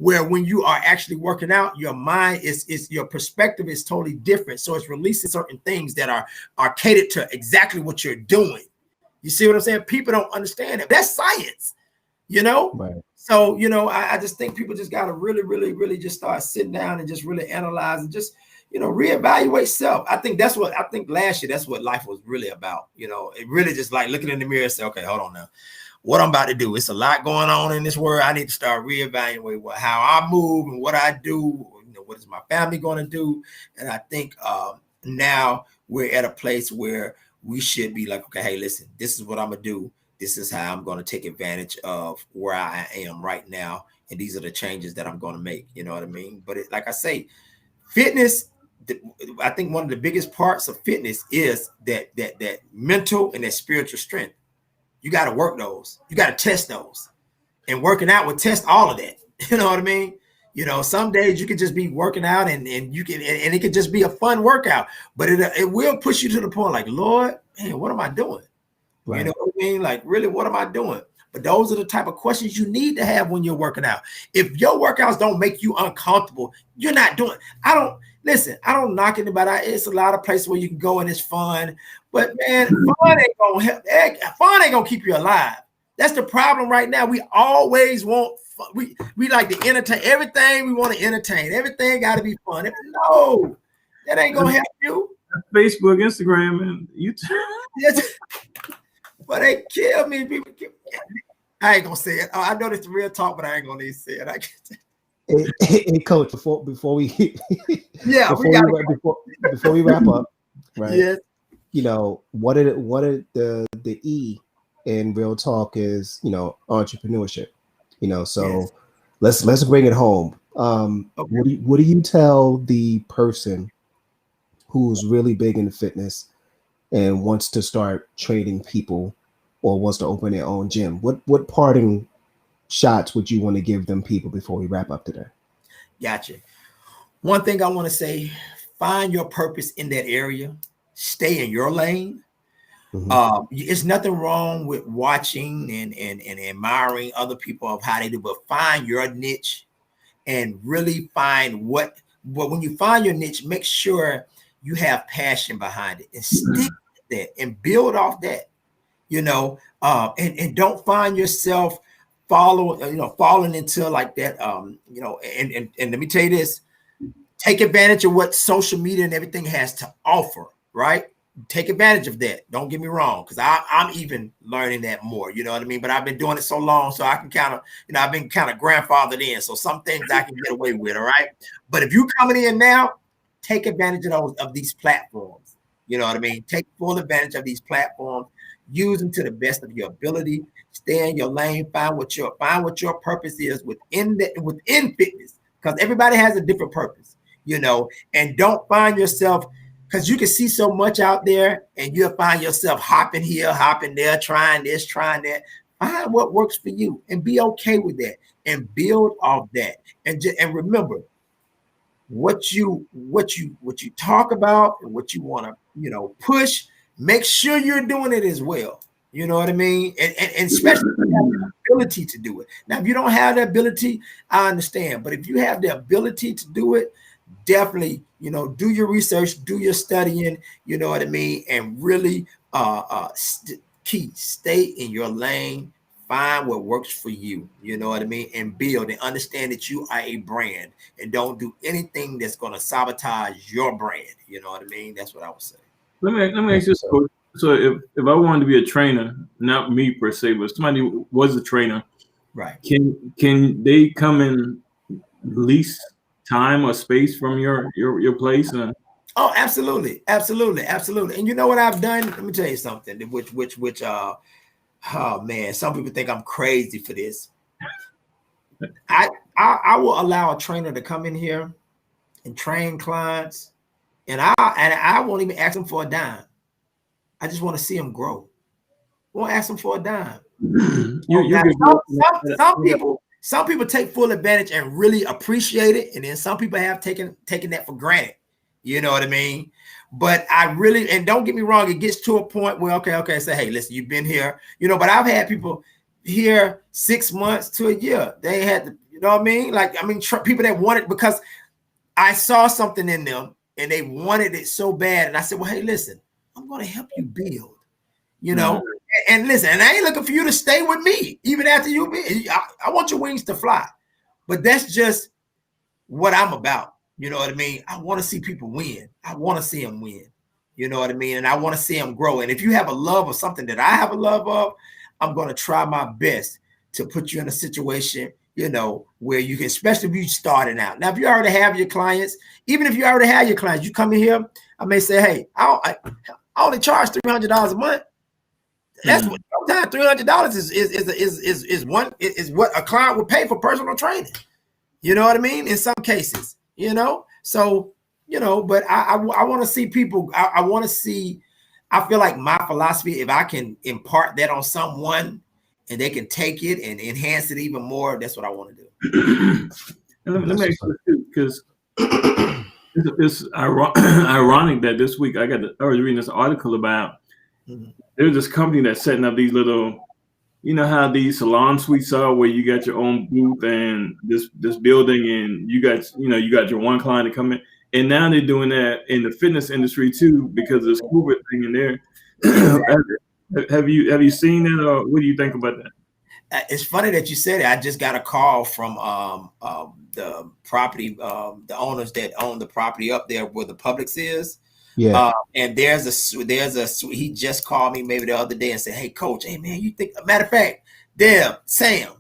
Where when you are actually working out, your mind is your perspective is totally different. So it's releasing certain things that are catered to exactly what you're doing. You see what I'm saying? People don't understand it. That's science, Right. So, you know, I just think people just got to really, really, really just start sitting down and just really analyze and just, you know, reevaluate self. I think last year, that's what life was really about. You know, it really just like looking in the mirror and say, okay, hold on now. What I'm about to do, it's a lot going on in this world. I need to start reevaluating how I move and what I do. You know, what is my family going to do? And I think now we're at a place where we should be like, okay, hey, listen, this is what I'm going to do. This is how I'm going to take advantage of where I am right now. And these are the changes that I'm going to make. You know what I mean? But like I say, fitness, I think one of the biggest parts of fitness is that mental and that spiritual strength. You got to work those. You got to test those. And working out will test all of that. You know what I mean? You know, some days you could just be working out and you can, and it could just be a fun workout, but it will push you to the point like, Lord, man, what am I doing? Right. You know what I mean? Like, really, what am I doing? But those are the type of questions you need to have when you're working out. If your workouts don't make you uncomfortable, you're not doing. I don't knock anybody. It's a lot of places where you can go and it's fun, but man, fun ain't gonna help. Fun ain't gonna keep you alive. That's the problem right now. We always want fun. We like to entertain everything. We want to entertain. Everything got to be fun. No, that ain't gonna help you. Facebook, Instagram, and YouTube. But they kill me. People kill me. I ain't gonna say it. I know this is real talk, but I ain't gonna even say it. Hey, Coach, before we before we wrap up, right? Yes. You know, what are the E in real talk is, you know, entrepreneurship. You know, so yes. let's bring it home. Okay. What do you tell the person who's really big into fitness and wants to start training people or wants to open their own gym? What parting shots would you want to give them people before we wrap up today? Gotcha. One thing I want to say, find your purpose in that area. Stay in your lane. Mm-hmm. It's nothing wrong with watching and admiring other people of how they do, but find your niche and really find but when you find your niche, make sure you have passion behind it and stick with that and build off that, you know, and don't find yourself falling into like that, you know, and let me tell you this, take advantage of what social media and everything has to offer, right? Take advantage of that. Don't get me wrong, because I'm even learning that more, you know what I mean? But I've been doing it so long, so I can kind of, you know, I've been kind of grandfathered in. So some things I can get away with, all right? But if you coming in now, take advantage of these platforms. You know what I mean? Take full advantage of these platforms. Use them to the best of your ability. Stay in your lane. Find what your purpose is within fitness, because everybody has a different purpose, you know. And don't find yourself, because you can see so much out there, and you'll find yourself hopping here, hopping there, trying this, trying that. Find what works for you and be okay with that, and build off that. And remember, what you talk about and what you want to, you know, push, make sure you're doing it as well. You know what I mean? And especially if you have the ability to do it. Now, if you don't have the ability, I understand. But if you have the ability to do it, definitely, you know, do your research, do your studying, you know what I mean? And really stay in your lane. Find what works for you, you know what I mean, and build and understand that you are a brand, and don't do anything that's going to sabotage your brand. You know what I mean? That's what I would say. Let me ask you this. So if I wanted to be a trainer, not me per se, but somebody was a trainer, right? Can they come and lease time or space from your place? Oh, absolutely. And you know what I've done? Let me tell you something. Which oh man, some people think I'm crazy for this. I will allow a trainer to come in here and train clients, and I won't even ask them for a dime. I just want to see them grow. Won't ask them for a dime. Some people take full advantage and really appreciate it, and then some people have taken that for granted. You know what I mean? But I really, and don't get me wrong, it gets to a point where, okay, say, hey, listen, you've been here, you know, but I've had people here 6 months to a year. They had to, you know what I mean? Like, I mean, people that wanted, because I saw something in them and they wanted it so bad. And I said, well, hey, listen, I'm going to help you build, you know, and listen, and I ain't looking for you to stay with me even after you be. I want your wings to fly, but that's just what I'm about. You know what I mean? I want to see people win. I want to see them win. You know what I mean? And I want to see them grow. And if you have a love of something that I have a love of, I'm going to try my best to put you in a situation, you know, where you can, especially if you're starting out. Now, if you already have your clients, even if you already have your clients, you come in here, I may say, hey, I only charge $300 a month. That's what sometimes $300 is what a client would pay for personal training. You know what I mean? In some cases, you know, so, you know, but I want to see people. I want to see. I feel like my philosophy, if I can impart that on someone and they can take it and enhance it even more, that's what I want to do. Let me make sure too, because it's ironic that this week I was reading this article about there's this company that's setting up these little, you know how these salon suites are where you got your own booth and this building and you got your one client to come in, and now they're doing that in the fitness industry too because of this COVID thing in there. Have you seen that, or what do you think about that? It's funny that you said it. I just got a call from the property, the owners that own the property up there where the Publix is. Yeah. And there's a he just called me maybe the other day and said, hey coach, hey man, you think, matter of fact, Sam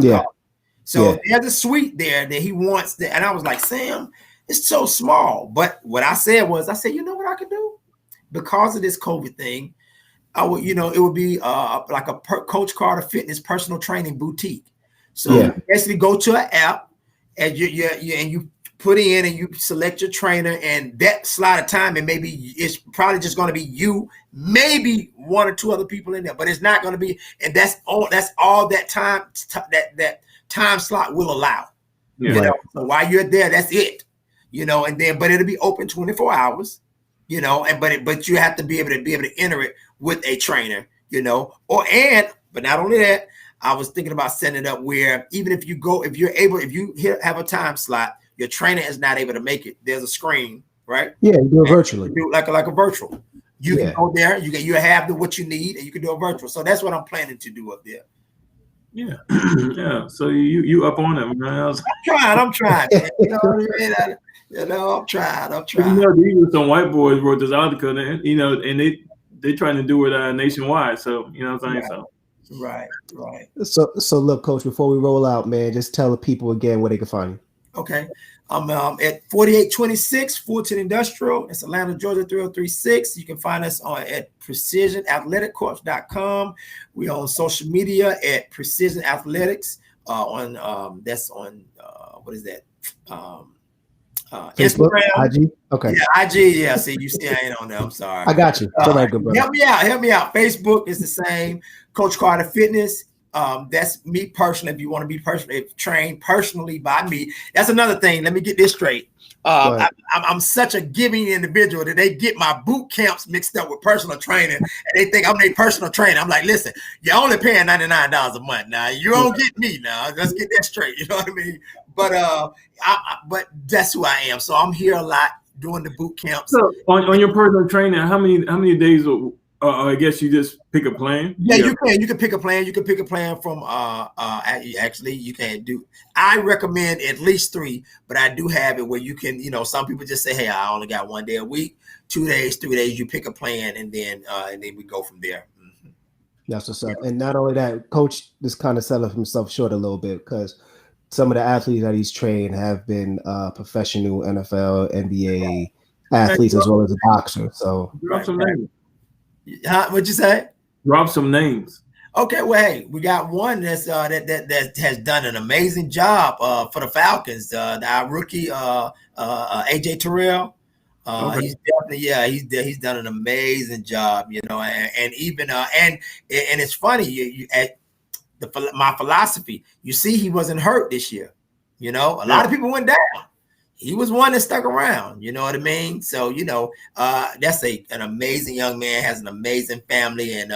Yeah. called. So there's a suite there that he wants and I was like, Sam, it's so small. But what I said, you know what I could do? Because of this COVID thing, I would, you know, it would be like a Coach Carter Fitness personal training boutique. So you basically go to an app and you put in and you select your trainer, and that slot of time, and maybe it's probably just going to be you, maybe one or two other people in there, but it's not going to be, and that's all that time that time slot will allow. Yeah. You know, so while you're there, that's it. You know, and then but it'll be open 24 hours. You know, but you have to be able to enter it with a trainer. You know, but not only that, I was thinking about setting it up where even if you have a time slot, your trainer is not able to make it, there's a screen, right? Yeah, you do it virtually. You do like a virtual. You can go there, you have what you need, and you can do a virtual. So that's what I'm planning to do up there. Yeah. Yeah. So you up on it, man. I'm trying. Man. You know what I mean? I'm trying. You know, these were some white boys wrote this article, and, you know, and they're trying to do it nationwide. So, you know what I'm saying? Right. So look, Coach, before we roll out, man, just tell the people again where they can find you. Okay. I'm at 4826 Fulton Industrial. It's Atlanta, Georgia 3036. You can find us at precisionathleticcorp.com. We're on social media at Precision Athletics. That's on what is that? Facebook, Instagram, IG. Okay. Yeah, IG. Yeah. See, I ain't on there. I'm sorry. I got you. All right, good brother. Help me out. Facebook is the same. Coach Carter Fitness. That's me personally. If you want to be trained personally by me, that's another thing. Let me get this straight. I'm such a giving individual that they get my boot camps mixed up with personal training, and they think I'm their personal trainer. I'm like, listen, you're only paying $99 a month now. You don't get me now. Let's get that straight. You know what I mean? But but that's who I am. So I'm here a lot doing the boot camps. So on your personal training, how many days? I guess you just pick a plan. Yeah, you can. You can pick a plan. You can pick a plan from. Actually, you can do. I recommend at least 3, but I do have it where you can. You know, some people just say, "Hey, I only got 1 day a week, 2 days, 3 days." You pick a plan, and then we go from there. Mm-hmm. That's what's up. And not only that, Coach just kind of selling himself short a little bit because some of the athletes that he's trained have been professional NFL, NBA athletes as well as a boxer. So drop some names. What'd you say? Drop some names. Okay, well, hey, we got one that's that has done an amazing job for the Falcons. Our rookie AJ Terrell. He's definitely he's done an amazing job. You know, and even and it's funny. My philosophy. You see, he wasn't hurt this year. You know, a lot of people went down. He was one that stuck around, you know what I mean? So, you know, that's an amazing young man, has an amazing family. And,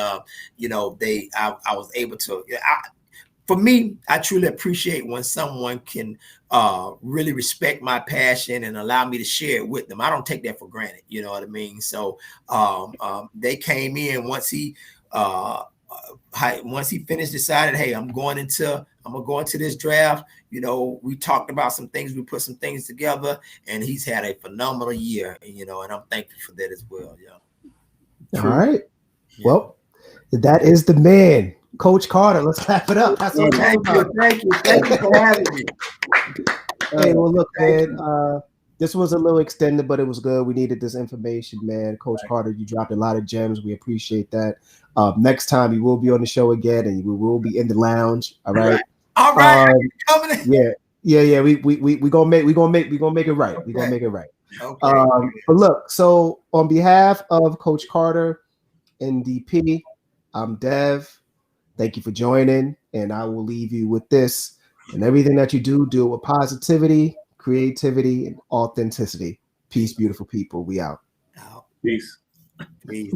you know, I was able to, for me, I truly appreciate when someone can really respect my passion and allow me to share it with them. I don't take that for granted, you know what I mean? So they came in once he once he finished, decided, hey, I'm gonna go into this draft. You know, we talked about some things, we put some things together, and he's had a phenomenal year. You know, and I'm thankful for that as well. Yeah. All right. Yeah. Well, that is the man, Coach Carter. Let's clap it up. That's what thank you for having me. Hey, well, look, man. This was a little extended, but it was good. We needed this information, man. Coach Carter, you dropped a lot of gems. We appreciate that. Next time you will be on the show again, and we will be in the lounge. All right. All right. Coming in. Yeah. We gonna make it right. Okay. We gonna make it right. Okay. But look, so on behalf of Coach Carter and DP, I'm Dev. Thank you for joining, and I will leave you with this. And everything that you do it with positivity, creativity, and authenticity. Peace, beautiful people. We out. Peace. Peace.